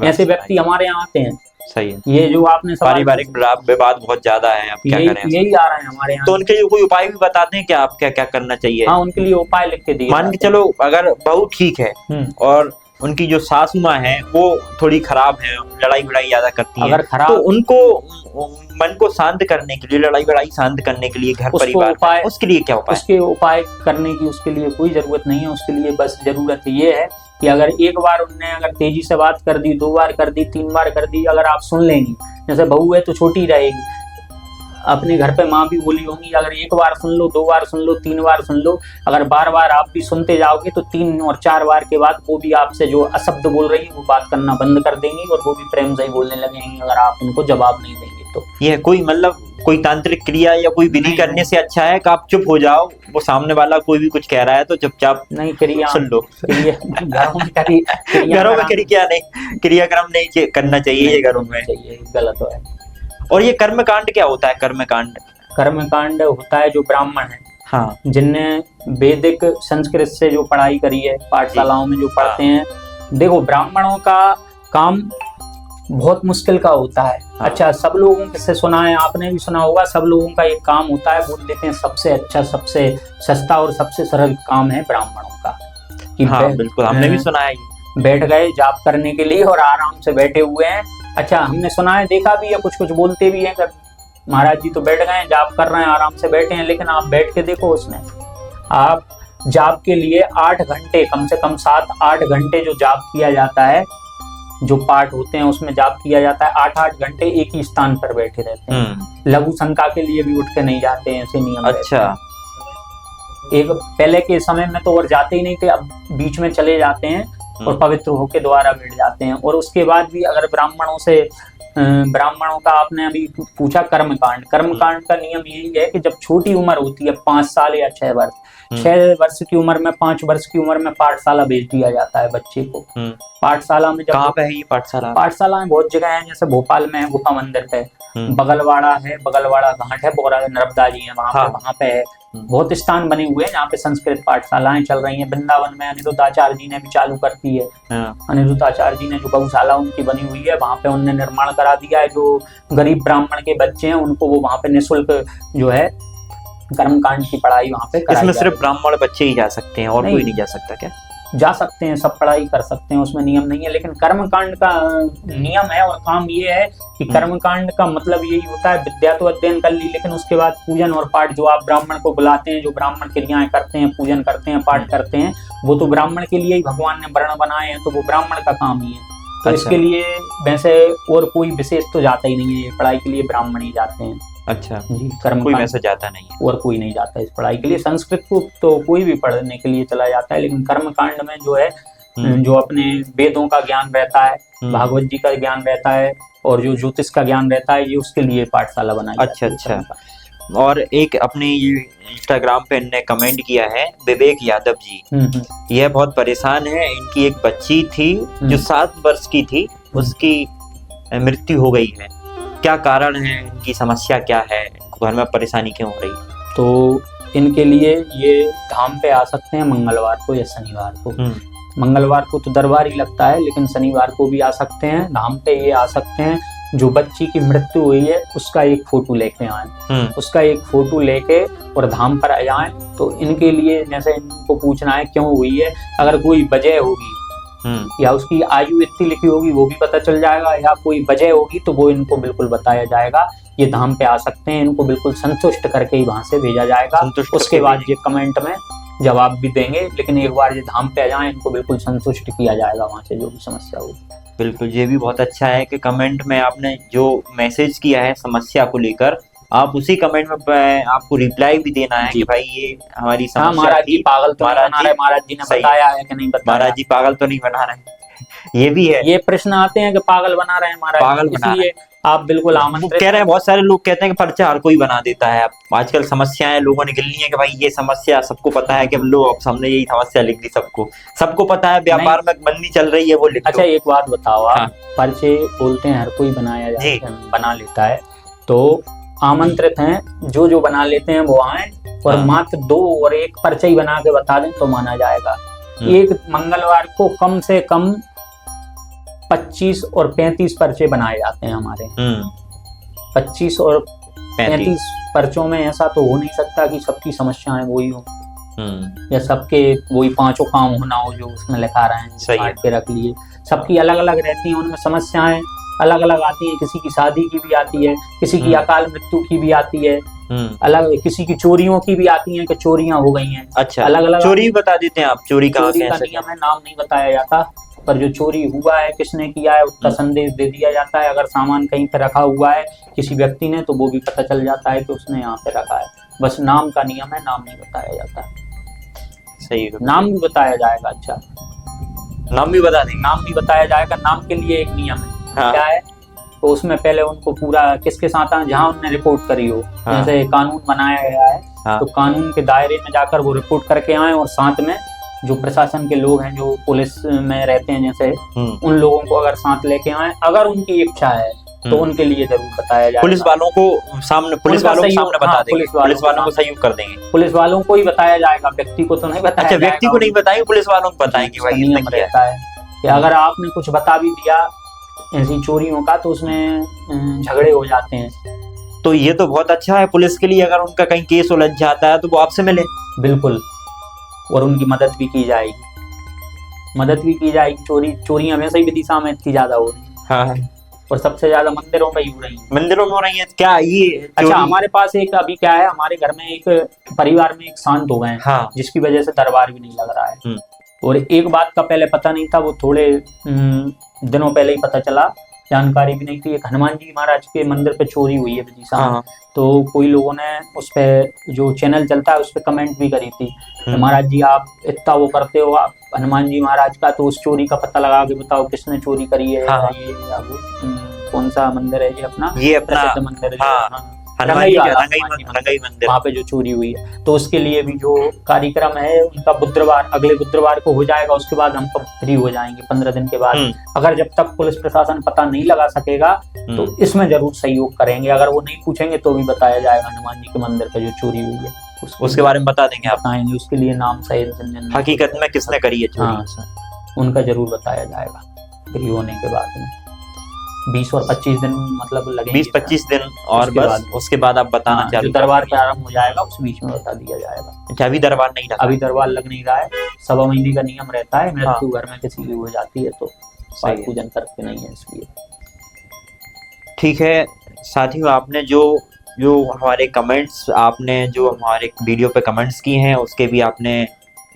ऐसे व्यक्ति हमारे यहाँ आते हैं। सही है। ये जो आपने पारिवारिक विवाद बहुत ज्यादा है, अब क्या करें? यही आ रहे हैं हमारे यहाँ। तो उनके लिए कोई उपाय भी बताते हैं कि आप क्या क्या करना चाहिए? हाँ, उनके लिए उपाय लिख के दिए। मान के चलो अगर बहू ठीक है और उनकी जो सासू माँ है वो थोड़ी खराब है, लड़ाई वड़ाई ज्यादा करती है, तो उनको मन को शांत करने के लिए, लड़ाई वड़ाई शांत करने के लिए घर परिवार उसके लिए क्या उपाय? उसके उपाय करने की उसके लिए कोई जरूरत नहीं है। उसके लिए बस जरूरत ये है कि अगर एक बार उनने अगर तेजी से बात कर दी, 2 बार कर दी, 3 बार कर दी, अगर आप सुन लेंगी, जैसे बहू है तो छोटी रहेगी, अपने घर पे माँ भी बोली होंगी, अगर एक बार सुन लो, 2 बार सुन लो, 3 बार सुन लो, अगर बार बार आप भी सुनते जाओगे तो 3 और 4 बार के बाद वो भी आपसे जो अशब्द बोल रही है वो बात करना बंद कर देंगी और वो भी प्रेम से ही बोलने लगेंगी, अगर आप उनको जवाब नहीं देंगे तो। ये कोई मतलब कोई तांत्रिक क्रिया या कोई विधि नहीं, करने से अच्छा है कि आप चुप हो जाओ, वो सामने वाला कोई भी कुछ कह रहा है तो चुपचाप नहीं, क्रिया सुन लो। घरों में घरों में क्रियाक्रम नहीं करना चाहिए ये घरों में, गलत है। और ये कर्मकांड क्या होता है? कर्मकांड कर्मकांड होता है जो ब्राह्मण है, हाँ, जिनने वैदिक संस्कृत से जो पढ़ाई करी है, पाठशालाओं में जो पढ़ते हैं। देखो, ब्राह्मणों का काम बहुत मुश्किल का होता है। हाँ। अच्छा, सब लोगों से सुना है, आपने भी सुना होगा, सब लोगों का एक काम होता है, बोल देते हैं सबसे अच्छा, सबसे सस्ता और सबसे सरल काम है ब्राह्मणों का कि हाँ बिल्कुल, हमने भी सुना है। बैठ गए जाप करने के लिए और आराम से बैठे हुए हैं। अच्छा, हमने सुना है, देखा भी है, कुछ कुछ बोलते भी हैं, महाराज जी तो बैठ गए हैं, जाप कर रहे हैं, आराम से बैठे हैं, लेकिन आप बैठ के देखो, उसने आप जाप के लिए 8 घंटे, कम से कम 7-8 घंटे जो जाप किया जाता है, जो पाठ होते हैं उसमें जाप किया जाता है, 8-8 घंटे एक ही स्थान पर बैठे रहते हैं। लघु शंका के लिए भी उठ के नहीं जाते हैं, ऐसे नियम। अच्छा, एक पहले के समय में तो और जाते ही नहीं थे, अब बीच में चले जाते हैं और पवित्र होके दोबारा बैठ जाते हैं। और उसके बाद भी अगर ब्राह्मणों का आपने अभी पूछा कर्मकांड का नियम यही है कि जब छोटी उम्र होती है, 5 साल या 6 वर्ष, 6 वर्ष की उम्र में, 5 वर्ष की उम्र में पाठशाला भेज दिया जाता है बच्चे को। पाठशाला में कहाँ पे है ये पाठशाला? पाठशाला में बहुत जगह है, जैसे भोपाल में है, गुफा मंदिर पे, बगलवाड़ा है, बगलवाड़ा घाट है, नर्मदा जी है वहाँ पे है। बहुत स्थान बने हुए हैं जहाँ पे संस्कृत पाठशालाएं चल रही हैं। वृंदावन में अनिरुद्धाचार्य जी ने भी चालू कर दी है। अनिरुद्धाचार्य जी ने जो गौशाला उनकी बनी हुई है, वहाँ पे उनने निर्माण करा दिया है। जो गरीब ब्राह्मण के बच्चे हैं उनको वो वहाँ पे निःशुल्क जो है कर्मकांड की पढ़ाई वहाँ पे कराई। इसमें सिर्फ ब्राह्मण बच्चे ही जा सकते हैं और कोई नहीं जा सकता क्या? जा सकते हैं, सब पढ़ाई कर सकते हैं, उसमें नियम नहीं है। लेकिन कर्मकांड का नियम है और काम ये है कि कर्मकांड का मतलब यही होता है, विद्या तो अध्ययन कर ली, लेकिन उसके बाद पूजन और पाठ, जो आप ब्राह्मण को बुलाते हैं, जो ब्राह्मण क्रियाएं करते हैं, पूजन करते हैं, पाठ करते हैं, वो तो ब्राह्मण के लिए ही भगवान ने वर्ण बनाए हैं, तो वो ब्राह्मण का काम ही है। तो इसके लिए वैसे और कोई विशेष तो जाता ही नहीं है, पढ़ाई के लिए ब्राह्मण ही जाते हैं। अच्छा जी, कोई वैसे जाता नहीं है और कोई नहीं जाता इस पढ़ाई के लिए। संस्कृत को तो कोई भी पढ़ने के लिए चला जाता है, लेकिन कर्मकांड में जो है जो अपने वेदों का ज्ञान रहता है, भागवत जी का ज्ञान रहता है और जो ज्योतिष का ज्ञान रहता है, ये उसके लिए पाठशाला बनाई जाती है। अच्छा। और एक अपने ये इंस्टाग्राम पे इनने कमेंट किया है, विवेक यादव जी, यह बहुत परेशान है, इनकी एक बच्ची थी जो 7 वर्ष की थी, उसकी मृत्यु हो गई है, क्या कारण है, इनकी समस्या क्या है, घर में परेशानी क्यों हो रही है? तो इनके लिए ये धाम पे आ सकते हैं मंगलवार को या शनिवार को। मंगलवार को तो दरबार ही लगता है, लेकिन शनिवार को भी आ सकते हैं धाम पे। ये आ सकते हैं, जो बच्ची की मृत्यु हुई है उसका एक फोटो लेके आए, उसका एक फोटो लेके और धाम पर आ जाए। तो इनके लिए जैसे इनको पूछना है क्यों हुई है, अगर कोई वजह होगी या उसकी आयु इतनी लिखी होगी वो भी पता चल जाएगा, या कोई वजह होगी तो वो इनको बिल्कुल बताया जाएगा। ये धाम पे आ सकते हैं, इनको बिल्कुल संतुष्ट करके ही वहां से भेजा जाएगा। उसके बाद ये कमेंट में जवाब भी देंगे, लेकिन एक बार ये धाम पे आ जाए, इनको बिल्कुल संतुष्ट किया जाएगा वहां से जो भी समस्या होगी। बिल्कुल, ये भी बहुत अच्छा है कि कमेंट में आपने जो मैसेज किया है समस्या को लेकर, आप उसी कमेंट में आपको रिप्लाई भी देना है कि भाई ये हमारी समस्या महाराज जी पागल तो नहीं बना रहे, महाराज जी ने बताया है कि नहीं बताया, महाराज जी पागल तो नहीं बना रहे। ये भी है, ये प्रश्न आते हैं कि पागल बना रहे हैं महाराज, पागल बना रहे हैं। आप बिल्कुल आमंत्रित कह रहे हैं, बहुत सारे लोग कहते हैं कि पर्चा हर कोई बना देता है। आजकल समस्याएं लोगों ने गिन ली है कि भाई ये समस्या सबको पता है कि लो अब हमने यही समस्या लिख दी, सबको पता है, व्यापार में मंदी चल रही है वो लिख। अच्छा एक बात बताओ आप, पर्चे बोलते हैं हर कोई बना लेता है, तो आमंत्रित हैं जो बना लेते हैं वो आए और मात्र 2 और 1 पर्चा ही बना के बता दें तो माना जाएगा। एक मंगलवार को कम से कम 25 और 35 पर्चे बनाए जाते हैं हमारे। 25 और 35 पर्चों में ऐसा तो हो नहीं सकता कि सबकी समस्याएं वही हो या सबके वही 5 काम होना हो जो उसमें लिखा रहे हैं, काट के रख लिए। सबकी अलग अलग रहती हैं, उनमें समस्याएं अलग अलग आती है, किसी की शादी की भी आती है, किसी की अकाल मृत्यु की भी आती है, अलग किसी की चोरियों की भी आती है कि चोरियां हो गई हैं। अच्छा, अलग अलग चोरी बता देते हैं आप, चोरी का नियम है, नाम नहीं बताया जाता। पर जो चोरी हुआ है किसने किया है उसका संदेश दे दिया जाता है। अगर सामान कहीं पे रखा हुआ है किसी व्यक्ति ने तो वो भी पता चल जाता है कि उसने यहाँ पे रखा है। बस नाम का नियम है, नाम नहीं बताया जाता है। सही, नाम भी बताया जाएगा। अच्छा, नाम भी बता देंगे। नाम भी बताया जाएगा। नाम के लिए एक नियम है। हाँ। क्या है? तो उसमें पहले उनको पूरा किसके साथ आना, जहाँ उन्होंने रिपोर्ट करी हो। हाँ। जैसे कानून बनाया गया है हाँ। तो कानून के दायरे में जाकर वो रिपोर्ट करके आए, और साथ में जो प्रशासन के लोग हैं जो पुलिस में रहते हैं जैसे उन लोगों को अगर साथ लेके आए, अगर उनकी इच्छा है तो उनके लिए जरूर बताया जाएगा। पुलिस वालों को सामने, पुलिस वालों को सामने बता देंगे, पुलिस वालों को सहयोग कर देंगे। पुलिस वालों को ही बताया जाएगा, व्यक्ति को तो नहीं बताया। अच्छा, व्यक्ति को नहीं बताएंगे, पुलिस वालों को बताएंगे। भाई नियम रहता है कि अगर आपने कुछ बता भी दिया ऐसी चोरियों का तो उसमें झगड़े हो जाते हैं। तो ये तो बहुत अच्छा है पुलिस के लिए, अगर उनका कहीं केस उलझ जाता है तो वो आपसे मिले। बिल्कुल, और उनकी मदद भी की जाएगी। मदद भी की जाएगी। चोरियां वैसे ही विदिशा में इतनी ज्यादा हो रही है। हाँ। और सबसे ज्यादा मंदिरों में ही हो रही है। मंदिरों में हो रही है क्या ये? अच्छा, हमारे पास एक अभी क्या है, हमारे घर में एक परिवार में एक शांत हो गए हैं। हाँ। जिसकी वजह से दरबार भी नहीं लग रहा है। और एक बात का पहले पता नहीं था, वो थोड़े दिनों पहले ही पता चला, जानकारी भी नहीं थी। एक हनुमान जी महाराज के मंदिर पे चोरी हुई है विदिशा में। तो कोई लोगों ने उस पे जो चैनल चलता है उस पे कमेंट भी करी थी, महाराज जी आप इतना वो करते हो आप हनुमान जी महाराज का, तो उस चोरी का पता लगा के बताओ किसने चोरी करी है। हाँ। ये या वो कौन सा मंदिर है ये अपना प्रसिद्ध मंदिर है। हाँ। रंगाई मंदिर, वहाँ पे जो चोरी हुई है। तो उसके लिए भी जो कार्यक्रम है उनका बुधवार, अगले बुधवार को हो जाएगा। उसके बाद हम फ्री हो जाएंगे 15 दिन के बाद। अगर जब तक पुलिस प्रशासन पता नहीं लगा सकेगा तो इसमें जरूर सहयोग करेंगे। अगर वो नहीं पूछेंगे तो भी बताया जाएगा हनुमान जी के मंदिर पे जो चोरी हुई है उसके बारे में बता देंगे आप। बताएंगे उसके लिए नाम सहित हकीकत में किसने करी है चोरी। हाँ सर, उनका जरूर बताया जाएगा फ्री होने के बाद में। 20 और 25 दिन मतलब लगेंगे। 20-25 दिन और बस उसके बाद आप बताना चालू। दरबार प्रारंभ हो जाएगा उस बीच में बता दिया जाएगा। अच्छा, अभी दरबार नहीं लगा? अभी दरबार लग नहीं रहा है। 1.25 महीने का नियम रहता है। मृत्यु घर में किसी की हो जाती है तो पाठ पूजन करते नहीं है इसलिए। ठीक है साथियों, आपने जो हमारे कमेंट्स, आपने जो हमारे वीडियो पे कमेंट्स किए हैं उसके भी आपने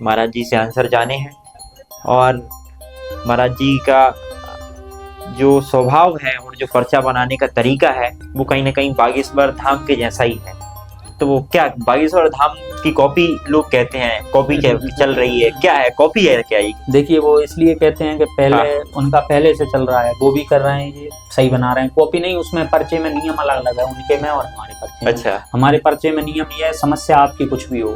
महाराज जी से आंसर जाने हैं। और महाराज जी का जो स्वभाव है और जो पर्चा बनाने का तरीका है वो कहीं ना कहीं बागेश्वर धाम के जैसा ही है। तो वो क्या बागेश्वर धाम की कॉपी लोग कहते हैं, कॉपी चल रही है, क्या है कॉपी है क्या ये? देखिए वो इसलिए कहते हैं कि पहले उनका पहले से चल रहा है, वो भी कर रहे हैं, ये सही बना रहे हैं। कॉपी नहीं, उसमें पर्चे में नियम अलग अलग है उनके में और हमारे पर्चे में। अच्छा, हमारे पर्चे में नियम ये है, समस्या आपकी कुछ भी हो,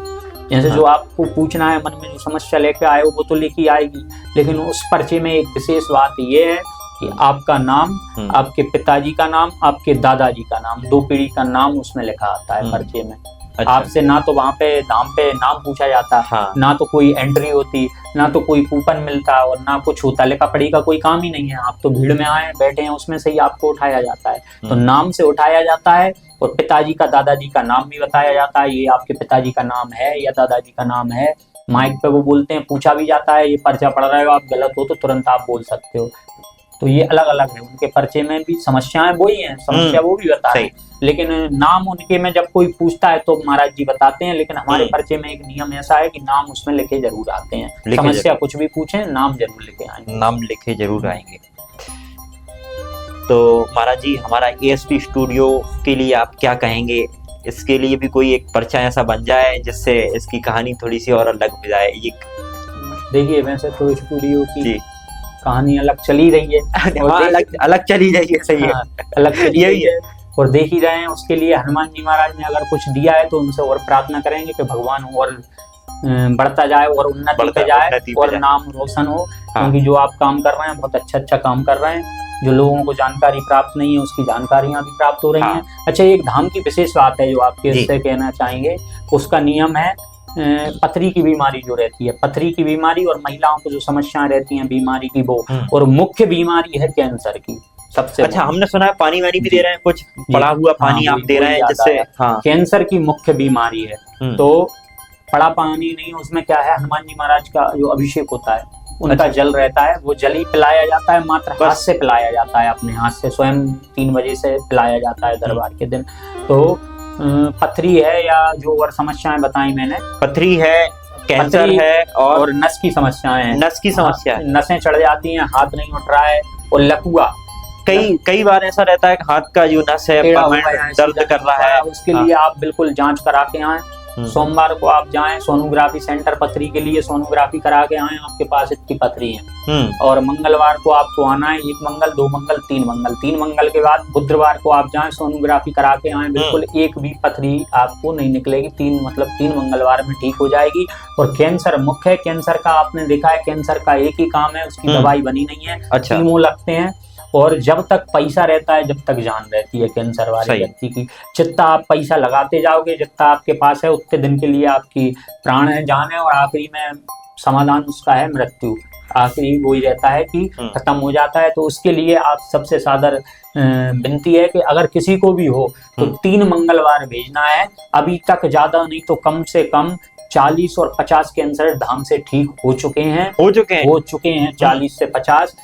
जैसे जो आपको पूछना है मन में जो समस्या लेके आए हो वो तो लिखी आएगी, लेकिन उस पर्चे में एक विशेष बात ये है कि आपका नाम, आपके पिताजी का नाम, आपके दादाजी का नाम, 2 पीढ़ी का नाम उसमें लिखा आता है पर्चे में। अच्छा। आपसे ना तो वहाँ पे धाम पे नाम पूछा जाता, हाँ। ना तो कोई एंट्री होती, ना तो कोई कूपन मिलता और ना कुछ होता। लिखा पढ़ी का कोई काम ही नहीं है। आप तो भीड़ में आए बैठे हैं, उसमें से ही आपको उठाया जाता है। तो नाम से उठाया जाता है और पिताजी का, दादाजी का नाम भी बताया जाता है। ये आपके पिताजी का नाम है या दादाजी का नाम है। माइक पे वो बोलते हैं, पूछा भी जाता है, ये पर्चा पढ़ रहे हो आप, गलत हो तो तुरंत आप बोल सकते हो। तो ये अलग अलग है उनके पर्चे में भी। समस्याएं वही हैं, समस्या वो भी बताते हैं, लेकिन नाम उनके में जब कोई पूछता है तो महाराज जी बताते हैं। लेकिन हमारे पर्चे में एक नियम ऐसा है कि नाम उसमें लिखे जरूर आते हैं। समस्या कुछ भी पूछें, नाम जरूर लिखे आएंगे। नाम लिखे जरूर आएंगे। तो महाराज जी, हमारा ASP स्टूडियो के लिए आप क्या कहेंगे? इसके लिए भी कोई एक पर्चा ऐसा बन जाए जिससे इसकी कहानी थोड़ी सी और अलग हो जाए। देखिए वैसे तो स्टूडियो की कहानी अलग चली रही है, अलग चली रही है, सही है, अलग चली रही है और देख ही रहे हैं। उसके लिए हनुमान जी महाराज ने अगर कुछ दिया है तो उनसे और प्रार्थना करेंगे कि भगवान और बढ़ता जाए और उन्नति पे जाए और नाम रोशन हो। क्योंकि जो आप काम कर रहे हैं बहुत अच्छा काम कर रहे हैं। जो लोगों को जानकारी प्राप्त नहीं है उसकी जानकारियां भी प्राप्त हो रही हैं। अच्छा, एक धाम की विशेष बात है जो आपके इससे कहना चाहेंगे, उसका नियम है पथरी की बीमारी जो रहती है, पथरी की बीमारी और महिलाओं को जो समस्याएं रहती हैं बीमारी की वो, और मुख्य बीमारी है कैंसर की सबसे। अच्छा, हमने सुना है पानी वानी भी दे रहे हैं, कुछ पड़ा हुआ पानी आप दे रहे हैं जिससे कैंसर की मुख्य बीमारी है। तो पड़ा पानी नहीं, उसमें क्या है, हनुमान जी महाराज का जो अभिषेक होता है उनका जल रहता है, वो जल ही पिलाया जाता है, मात्र हाथ से पिलाया जाता है, अपने हाथ से स्वयं 3 बजे से पिलाया जाता है दरबार के दिन। तो पथरी है या जो और समस्याएं बताई मैंने, पथरी है, कैंसर पथरी है और नस की समस्याएं हैं। नस की समस्या है। नसें चढ़ जाती हैं, हाथ नहीं उठ रहा है, और लकवा कई बार ऐसा रहता है कि हाथ का जो नस है टेढ़ा हुआ permanent है, दर्द सीधा कर रहा है। उसके लिए आप बिल्कुल जांच करा के आए। सोमवार को आप जाएं सोनोग्राफी सेंटर, पथरी के लिए सोनोग्राफी करा के आए, आपके पास इतनी पथरी है। और मंगलवार को आपको आना है, 1 मंगल 2 मंगल 3 मंगल, 3 मंगल के बाद बुधवार को आप जाएं सोनोग्राफी करा के आए, बिल्कुल एक भी पथरी आपको नहीं निकलेगी। 3 मंगलवार में ठीक हो जाएगी। और कैंसर मुख्य है, कैंसर का आपने देखा है, कैंसर का एक ही काम है, उसकी दवाई बनी नहीं है। अच्छा। कीमो लगते हैं, और जब तक पैसा रहता है जब तक जान रहती है कैंसर वाले व्यक्ति की। जितना आप पैसा लगाते जाओगे, जितना आपके पास है, उतने दिन के लिए आपकी प्राण है, जान है, और आखिरी में समाधान उसका है मृत्यु। आखिरी वही रहता है कि खत्म हो जाता है। तो उसके लिए आप सबसे सादर विनती है कि अगर किसी को भी हो तो 3 मंगलवार भेजना है। अभी तक ज्यादा नहीं तो कम से कम 40 और 50 कैंसर धाम से ठीक हो चुके हैं 40 से 50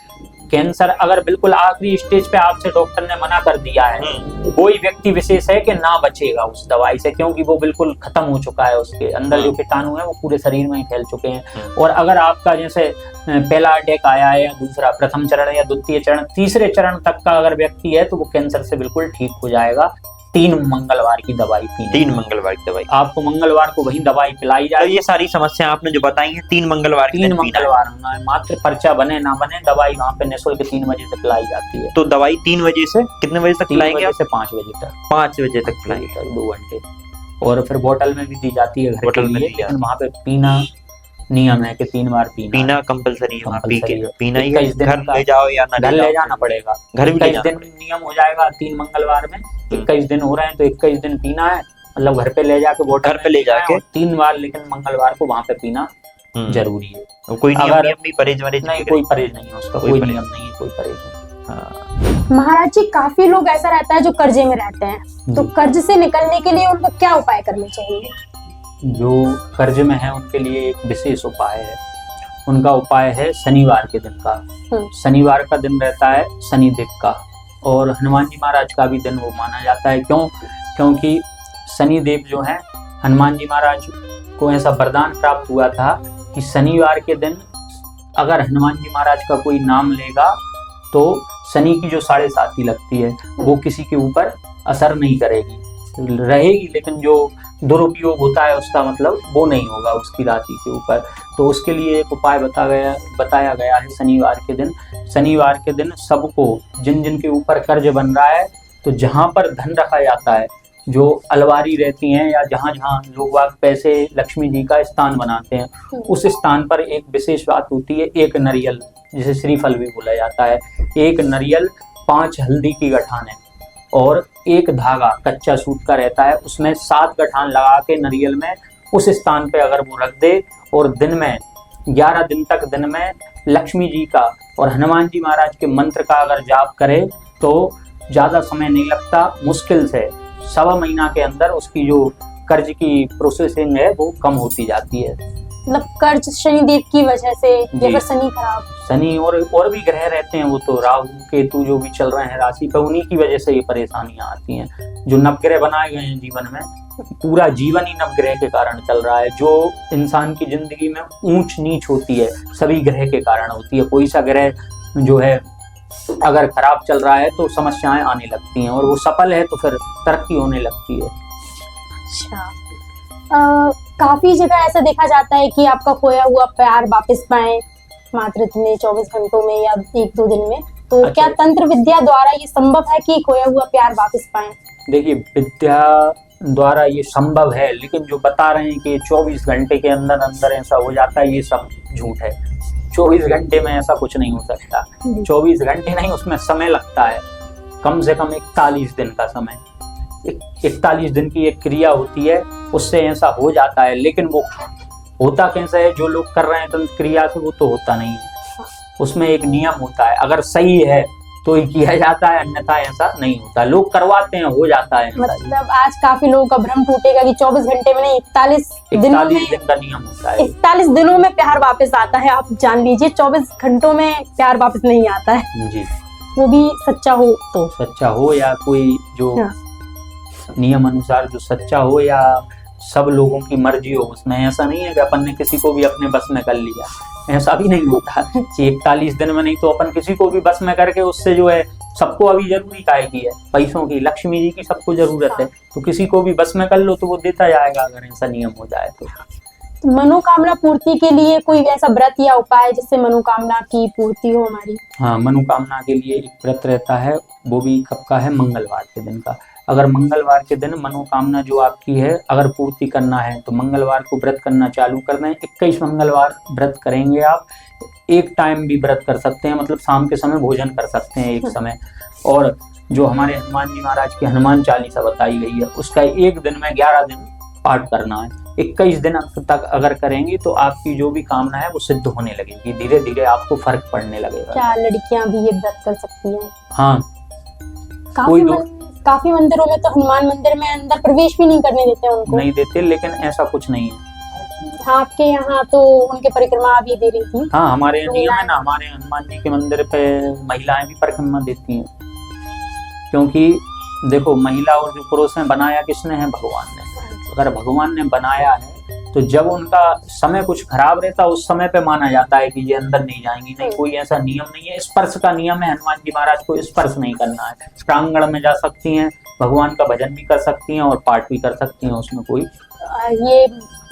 कैंसर। अगर बिल्कुल आखिरी स्टेज पे आपसे डॉक्टर ने मना कर दिया है, कोई व्यक्ति विशेष है कि ना बचेगा उस दवाई से, क्योंकि वो बिल्कुल खत्म हो चुका है, उसके अंदर जो कीटाणु है वो पूरे शरीर में ही फैल चुके हैं। और अगर आपका जैसे पहला अटैक आया है, या दूसरा, प्रथम चरण या द्वितीय चरण, तीसरे चरण तक का अगर व्यक्ति है तो वो कैंसर से बिल्कुल ठीक हो जाएगा। 3 मंगलवार की दवाई पीनी। 3 मंगलवार की दवाई आपको मंगलवार को वही दवाई पिलाई तो जाएगी। ये सारी समस्या आपने जो बताई है 3 मंगलवार 3 मंगलवार होना है, मात्र पर्चा बने ना बने, दवाई वहाँ पे निःशुल्क 3 बजे से पिलाई जाती है। तो दवाई 3 बजे से कितने बजे तक 3 पिलाएंगे? बजे से 5 बजे तक। 5 बजे तक पिलाएंगे। 2 घंटे। और फिर बोतल में भी दी जाती है घर बोतल के में लिए, दी जाती लेकिन वहाँ पे पीना नियम है कि 3 बार पीना कंपलसरी है, वहाँ पी के compulsory है। पीना ही है। 21 दिन घर का- ले जाओ या ना घर ले जाना पड़ेगा। घर भी ले 21 जाना दिन नियम हो जाएगा 3 मंगलवार में। 21 दिन हो रहे हैं तो 21 दिन पीना है, मतलब घर पे ले जाके बोतल घर पे ले जाके 3 बार, लेकिन मंगलवार को वहाँ पे पीना जरूरी है। तो कोई अगर- नियम भी परहेज वरहेज नहीं, कोई परहेज नहीं है उसका, कोई नियम नहीं है, कोई परहेज नहीं। महाराज जी, काफी लोग ऐसा रहता है जो कर्जे में रहते हैं, तो कर्ज से निकलने के लिए उनको क्या उपाय करने चाहिए? जो कर्ज में है उनके लिए एक विशेष उपाय है। उनका उपाय है शनिवार के दिन का। शनिवार का दिन रहता है शनिदेव का, और हनुमान जी महाराज का भी दिन वो माना जाता है। क्योंकि शनिदेव जो है, हनुमान जी महाराज को ऐसा वरदान प्राप्त हुआ था कि शनिवार के दिन अगर हनुमान जी महाराज का कोई नाम लेगा तो शनि की जो 7.5 लगती है वो किसी के ऊपर असर नहीं करेगी, रहेगी, लेकिन जो दुरुपयोग होता है उसका मतलब वो नहीं होगा उसकी राशि के ऊपर। तो उसके लिए एक उपाय बताया गया है शनिवार के दिन। शनिवार के दिन सबको, जिन जिन के ऊपर कर्ज बन रहा है, तो जहाँ पर धन रखा जाता है, जो अलमारी रहती हैं या जहाँ जहाँ लोग पैसे लक्ष्मी जी का स्थान बनाते हैं, उस स्थान पर एक विशेष बात होती है, एक नारियल, जिसे श्रीफल भी बोला जाता है, एक नारियल, 5 हल्दी की गठानें और एक धागा कच्चा सूत का रहता है, उसमें 7 गठान लगा के नारियल में उस स्थान पे अगर वो रख दे, और दिन में 11 दिन तक दिन में लक्ष्मी जी का और हनुमान जी महाराज के मंत्र का अगर जाप करे तो ज्यादा समय नहीं लगता, मुश्किल से 1.25 महीना के अंदर उसकी जो कर्ज की प्रोसेसिंग है वो कम होती जाती है। मतलब कर्ज शनिदेव की वजह से, या फिर शनि खराब? शनि और भी ग्रह रहते हैं, वो तो राहु केतु जो भी चल रहे हैं राशि पर, उन्हीं की वजह से ये परेशानियां आती हैं। जो नवग्रह बनाए गए हैं जीवन में, पूरा जीवन ही नवग्रह के कारण चल रहा है। जो इंसान की जिंदगी में ऊंच नीच होती है सभी ग्रह के कारण होती है। कोई सा ग्रह जो है अगर खराब चल रहा है तो समस्याएं आने लगती हैं, और वो सफल है तो फिर तरक्की होने लगती है। अच्छा, काफी जगह ऐसा देखा जाता है कि आपका खोया हुआ प्यार वापस पाए मात्र इतने 24 घंटों में या 1-2 दिन में, तो अच्छा। क्या तंत्र विद्या द्वारा ये संभव है कि खोया हुआ प्यार वापस पाए? देखिए, विद्या द्वारा ये संभव है, लेकिन जो बता रहे हैं कि 24 घंटे के अंदर अंदर ऐसा हो जाता है, ये सब झूठ है। 24 घंटे में ऐसा कुछ नहीं हो सकता। 24 घंटे नहीं, उसमें समय लगता है, कम से कम 41 दिन का समय। 41 दिन की एक क्रिया होती है, उससे ऐसा हो जाता है। लेकिन वो होता कैसे है, जो लोग कर रहे हैं तंत्र क्रिया से, वो तो होता नहीं है। उसमें एक नियम होता है, अगर सही है तो ही किया जाता है, अन्यथा ऐसा नहीं होता। लोग करवाते हैं, हो जाता है। मतलब आज काफी लोगों का भ्रम टूटेगा कि 24 घंटे में नहीं, 41 दिनों में, दिन का नियम होता है। 41 दिनों में प्यार वापस आता है। आप जान लीजिए 24 घंटों में प्यार वापस नहीं आता है जी, वो भी सच्चा हो तो। सच्चा हो या कोई जो नियम अनुसार जो सच्चा हो, या सब लोगों की मर्जी हो उसमें। ऐसा नहीं है कि अपन ने किसी को भी अपने बस में कर लिया, ऐसा भी नहीं होता कि 41 दिन में नहीं तो अपन किसी को भी बस में करके उससे जो है, सबको अभी जरूरी काहे की है, पैसों की, लक्ष्मी जी की सबको जरूरत है, तो किसी को भी बस में कर लो तो वो देता जाएगा अगर ऐसा नियम हो जाए तो। मनोकामना पूर्ति के लिए कोई ऐसा व्रत या उपाय जिससे मनोकामना की पूर्ति हो हमारी? हाँ, मनोकामना के लिए एक व्रत रहता है, वो भी कब का है, मंगलवार के दिन का। अगर मंगलवार के दिन मनोकामना जो आपकी है अगर पूर्ति करना है तो मंगलवार को व्रत करना चालू कर दें। 21 मंगलवार व्रत करेंगे आप, एक टाइम भी व्रत कर सकते हैं, मतलब शाम के समय भोजन कर सकते हैं एक समय। और जो हमारे हनुमान जी महाराज की हनुमान चालीसा बताई गई है उसका एक दिन में 11 दिन पाठ करना है। 21 दिन तक अगर करेंगे तो आपकी जो भी कामना है वो सिद्ध होने लगेगी, धीरे धीरे आपको फर्क पड़ने लगेगा। क्या लड़कियां भी ये व्रत कर सकती हैं? हाँ, काफी मंदिरों में तो हनुमान मंदिर में अंदर प्रवेश भी नहीं करने देते उनको। नहीं देते, लेकिन ऐसा कुछ नहीं है। हाँ, आपके यहाँ तो उनके परिक्रमा भी दे रही थी। हाँ, हमारे नियम है ना, हमारे हनुमान जी के मंदिर पे महिलाएं भी परिक्रमा देती हैं, क्योंकि देखो महिला और जो पुरुष हैं बनाया किसने है, भगवान ने। अगर भगवान ने बनाया है तो जब उनका समय कुछ खराब रहता है उस समय पे माना जाता है कि ये अंदर नहीं जाएंगी, नहीं कोई ऐसा नियम नहीं है। स्पर्श का नियम है, हनुमान जी महाराज को स्पर्श नहीं करना है। प्रांगण में जा सकती हैं, भगवान का भजन भी कर सकती हैं और पाठ भी कर सकती हैं, उसमें कोई। ये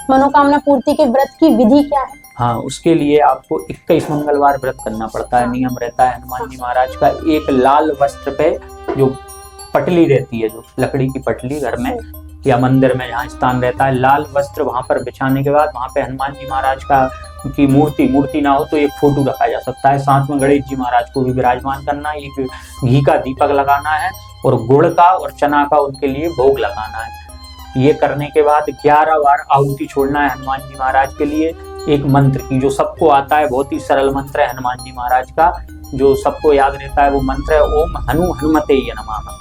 मनोकामना पूर्ति के व्रत की विधि क्या है? हाँ, उसके लिए आपको 21 मंगलवार व्रत करना पड़ता है। नियम रहता है हनुमान जी महाराज का, एक लाल वस्त्र पे जो पटली रहती है, जो लकड़ी की पटली घर में या मंदिर में जहाँ स्थान रहता है, लाल वस्त्र वहां पर बिछाने के बाद वहां पे हनुमान जी महाराज का की मूर्ति ना हो तो एक फोटो रखा जा सकता है। साथ में गणेश जी महाराज को भी विराजमान करना है, एक घी का दीपक लगाना है और गुड़ का और चना का उनके लिए भोग लगाना है। ये करने के बाद 11 बार आहुति छोड़ना है हनुमान जी महाराज के लिए, एक मंत्र की, जो सबको आता है, बहुत ही सरल मंत्र है हनुमान जी महाराज का, जो सबको याद रहता है। वो मंत्र है ओम हनुमते नमः।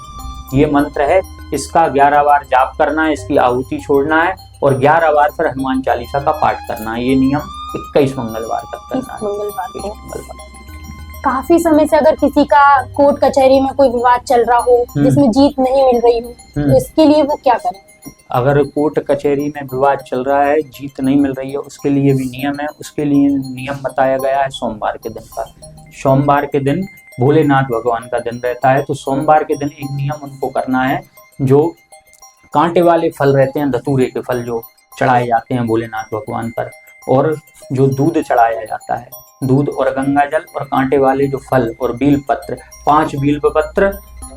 ये मंत्र है, इसका 11 बार जाप करना है, इसकी आहुति छोड़ना है और 11 बार फिर हनुमान चालीसा का पाठ करना है। ये नियम 21 मंगलवार तक करना है। मंगलवार। काफी समय से अगर किसी का कोर्ट कचहरी में कोई विवाद चल रहा हो जिसमें जीत नहीं मिल रही हो तो इसके लिए वो क्या करें? अगर कोर्ट कचहरी में विवाद चल रहा है, जीत नहीं मिल रही है, उसके लिए भी नियम है। उसके लिए नियम बताया गया है सोमवार के दिन का। सोमवार के दिन भोलेनाथ भगवान का दिन रहता है, तो सोमवार के दिन एक नियम उनको करना है, जो कांटे वाले फल रहते हैं, धतूरे के फल जो चढ़ाए जाते हैं भोलेनाथ भगवान पर, और जो दूध चढ़ाया जाता है, दूध और गंगा जल और कांटे वाले जो फल और बील पत्र, 5 बील पत्र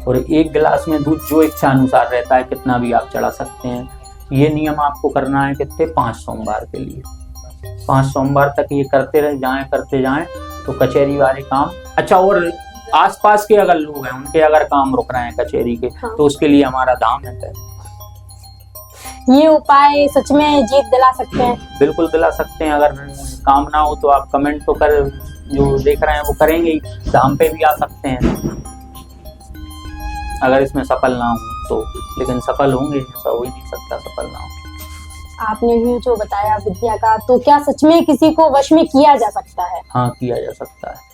और 1 गिलास में दूध, जो इच्छा अनुसार रहता है कितना भी आप चढ़ा सकते हैं। ये नियम आपको करना है कितने, 5 सोमवार के लिए। 5 सोमवार तक ये करते जाएं तो कचहरी वाले काम अच्छा। और आसपास के अगर लोग हैं उनके अगर काम रुक रहे हैं कचहरी के, तो उसके लिए हमारा धाम है। ये उपाय सच में जीत दिला सकते हैं? बिल्कुल दिला सकते हैं। अगर काम ना हो तो आप कमेंट तो कर, जो देख रहे हैं वो करेंगे ही, धाम पे भी आ सकते हैं अगर इसमें सफल ना हो तो, लेकिन सफल होंगे, ऐसा हो ही नहीं सकता सफल ना हो। आपने भी जो बताया विद्या का, तो क्या सच में किसी को वश में किया जा सकता है? हाँ, किया जा सकता है।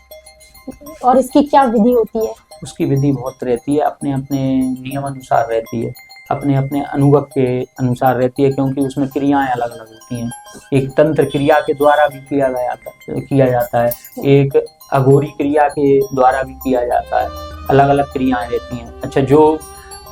और इसकी क्या विधि होती है? उसकी विधि बहुत रहती है, अपने अपने नियम अनुसार रहती है, अपने अपने अनुभव के अनुसार रहती है, क्योंकि उसमें क्रियाएं अलग अलग होती हैं। एक तंत्र क्रिया के द्वारा भी किया जाता है, एक अघोरी क्रिया के द्वारा भी किया जाता है, अलग अलग क्रियाएं रहती हैं। अच्छा, जो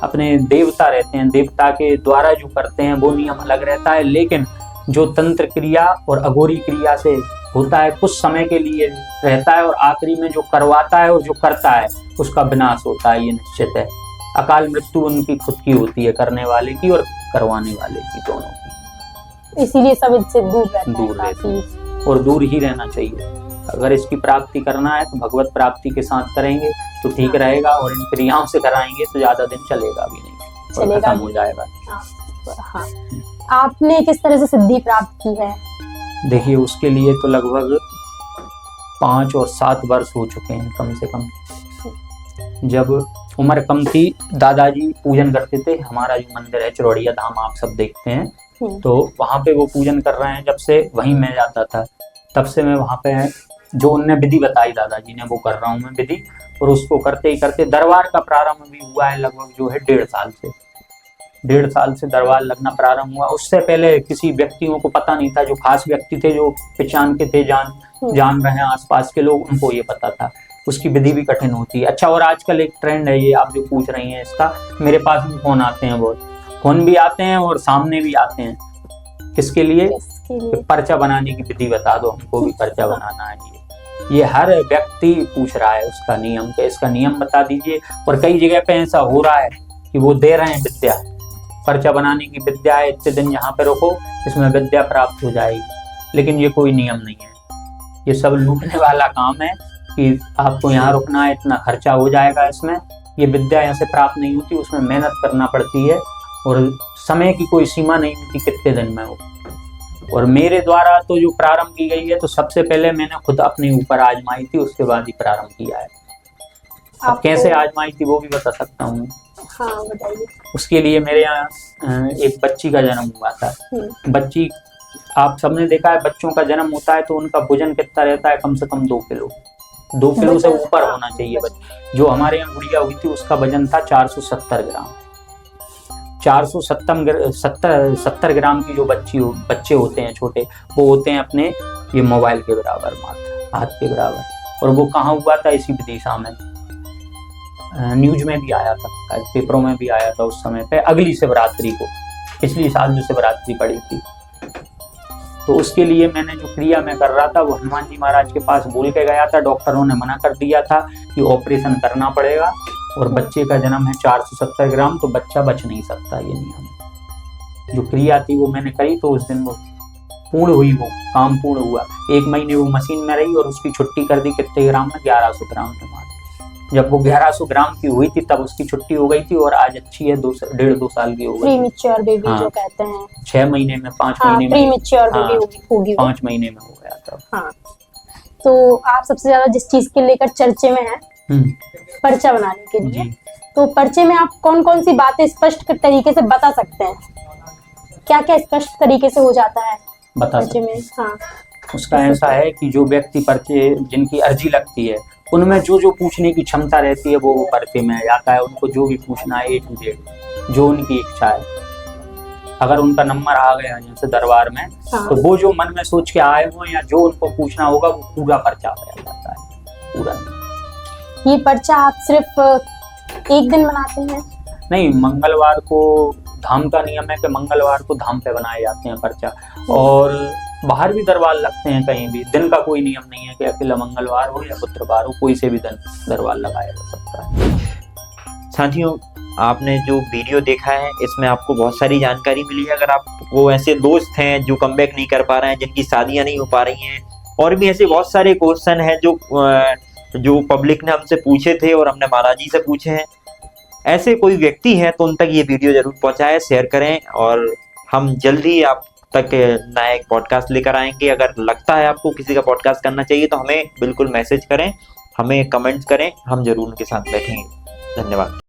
अपने देवता रहते हैं, देवता के द्वारा जो करते हैं वो नियम अलग रहता है, लेकिन जो तंत्र क्रिया और अघोरी क्रिया से होता है कुछ समय के लिए रहता है, और आखिरी में जो करवाता है और जो करता है उसका विनाश होता है, ये निश्चित है। अकाल मृत्यु उनकी खुद की होती है, करने वाले की और करवाने वाले की, दोनों की। इसीलिए सब इससे दूर रहते हैं और दूर ही रहना चाहिए। अगर इसकी प्राप्ति करना है तो भगवत प्राप्ति के साथ करेंगे तो ठीक रहेगा, और इन क्रियाओं से कराएंगे तो ज्यादा दिन चलेगा भी नहीं, खत्म हो जाएगा। हाँ। आपने किस तरह से सिद्धि प्राप्त की है? देखिए, उसके लिए तो लगभग 5 और 7 वर्ष हो चुके हैं कम से कम। जब उम्र कम थी, दादाजी पूजन करते थे। हमारा जो मंदिर है चिरौड़िया धाम, आप सब देखते हैं, तो वहाँ पे वो पूजन कर रहे हैं। जब से वहीं मैं जाता था, तब से मैं वहाँ पे जो उनने विधि बताई दादाजी ने, वो कर रहा हूँ मैं विधि। और उसको करते ही करते दरबार का प्रारंभ भी हुआ है लगभग जो है 1.5 साल से। 1.5 साल से दरबार लगना प्रारंभ हुआ। उससे पहले किसी व्यक्तियों को पता नहीं था, जो खास व्यक्ति थे, जो पहचान के थे, जान रहे हैं आसपास के लोग, उनको ये पता था। उसकी विधि भी कठिन होती है। अच्छा, और आजकल एक ट्रेंड है, ये आप जो पूछ रही हैं इसका, मेरे पास भी फोन आते हैं, बहुत फोन भी आते हैं और सामने भी आते हैं। किसके लिए? पर्चा बनाने की विधि बता दो, हमको भी पर्चा बनाना है। ये हर व्यक्ति पूछ रहा है उसका नियम, के इसका नियम बता दीजिए। और कई जगह पे ऐसा हो रहा है कि वो दे रहे हैं विद्या, पर्चा बनाने की विद्या है, इतने दिन यहाँ पे रुको, इसमें विद्या प्राप्त हो जाएगी। लेकिन ये कोई नियम नहीं है, ये सब लूटने वाला काम है कि आपको यहाँ रुकना है, इतना खर्चा हो जाएगा इसमें। ये विद्या यहाँ से प्राप्त नहीं होती, उसमें मेहनत करना पड़ती है और समय की कोई सीमा नहीं होती कितने दिन में हो। और मेरे द्वारा तो जो प्रारंभ की गई है, तो सबसे पहले मैंने खुद अपने ऊपर आजमाई थी, उसके बाद ही प्रारंभ किया है। अब कैसे आजमाई थी वो भी बता सकता हूँ। हाँ, बताइए। उसके लिए मेरे यहाँ एक बच्ची का जन्म हुआ था। बच्ची, आप सबने देखा है, बच्चों का जन्म होता है तो उनका वजन कितना रहता है? कम से कम 2 किलो, 2 किलो से ऊपर होना चाहिए बच्चे। जो हमारे यहाँ गुड़िया हुई थी उसका वजन था 470 ग्राम। 470 ग्राम की जो बच्चे होते हैं छोटे, वो होते हैं अपने ये मोबाइल के बराबर, मात्र हाथ के बराबर। और वो कहाँ हुआ था? इसी विदिशा में। न्यूज में भी आया था, पेपरों में भी आया था उस समय पे, अगली शिवरात्रि को, पिछली साल जो शिवरात्रि पड़ी थी। तो उसके लिए मैंने जो क्रिया मैं कर रहा था, वो हनुमान जी महाराज के पास बोल के गया था। डॉक्टरों ने मना कर दिया था कि ऑपरेशन करना पड़ेगा, और बच्चे का जन्म है 470 ग्राम, तो बच्चा बच नहीं सकता। ये नियम, जो क्रिया थी वो मैंने करी, तो उस दिन वो पूर्ण हुई, वो काम पूर्ण हुआ। 1 महीने वो मशीन में रही और उसकी छुट्टी कर दी। कितने ग्राम में? 1100 ग्राम के बाद। जब वो 1100 ग्राम की हुई थी तब उसकी छुट्टी हो गई थी, और आज अच्छी है, 1.5-2 साल की हो गई। प्रीमेच्योर बेबी हाँ, जो कहते हैं, 6 महीने में, 5 महीने में, प्रीमेच्योर बेबी होगी 5 महीने में हो गया था। हाँ, तो आप सबसे ज्यादा जिस चीज के लेकर चर्चे में हैं, पर्चा बनाने के लिए, तो पर्चे में आप कौन कौन सी बातें स्पष्ट तरीके से बता सकते हैं? क्या क्या स्पष्ट तरीके से हो जाता है बता पर्चे में? हाँ, उसका ऐसा है कि जो व्यक्ति पर्चे, जिनकी अर्जी लगती है, उनमें जो जो पूछने की क्षमता रहती है वो पर्चे में जाता है। उनको जो भी पूछना है, A to Z, जो उनकी इच्छा है। अगर उनका नंबर आ गया जैसे दरबार में, हाँ, तो वो जो मन में सोच के आए हो या जो उनको पूछना होगा, वो पूरा पर्चा आ जाता है, पूरा। ये पर्चा आप सिर्फ एक दिन बनाते हैं? नहीं, मंगलवार को धाम का नियम है कि मंगलवार को धाम पे बनाए जाते हैं पर्चा, और बाहर भी दरबार लगते हैं कहीं भी। दिन का कोई नियम नहीं है कि अकेला मंगलवार हो या शुक्रवार हो, कोई से भी दिन दरबार लगाया जा सकता है। साथियों, आपने जो वीडियो देखा है इसमें आपको बहुत सारी जानकारी मिली है। अगर आपको ऐसे दोस्त हैं जो कमबैक नहीं कर पा रहे हैं, जिनकी शादियां नहीं हो पा रही हैं, और भी ऐसे बहुत सारे क्वेश्चन हैं जो पब्लिक ने हमसे पूछे थे और हमने महाराज जी से पूछे हैं, ऐसे कोई व्यक्ति है तो उन तक ये वीडियो जरूर पहुंचाएं, शेयर करें, और हम जल्दी आप तक नया एक पॉडकास्ट लेकर आएंगे। अगर लगता है आपको किसी का पॉडकास्ट करना चाहिए तो हमें बिल्कुल मैसेज करें, हमें कमेंट्स करें, हम जरूर उनके साथ बैठेंगे। धन्यवाद।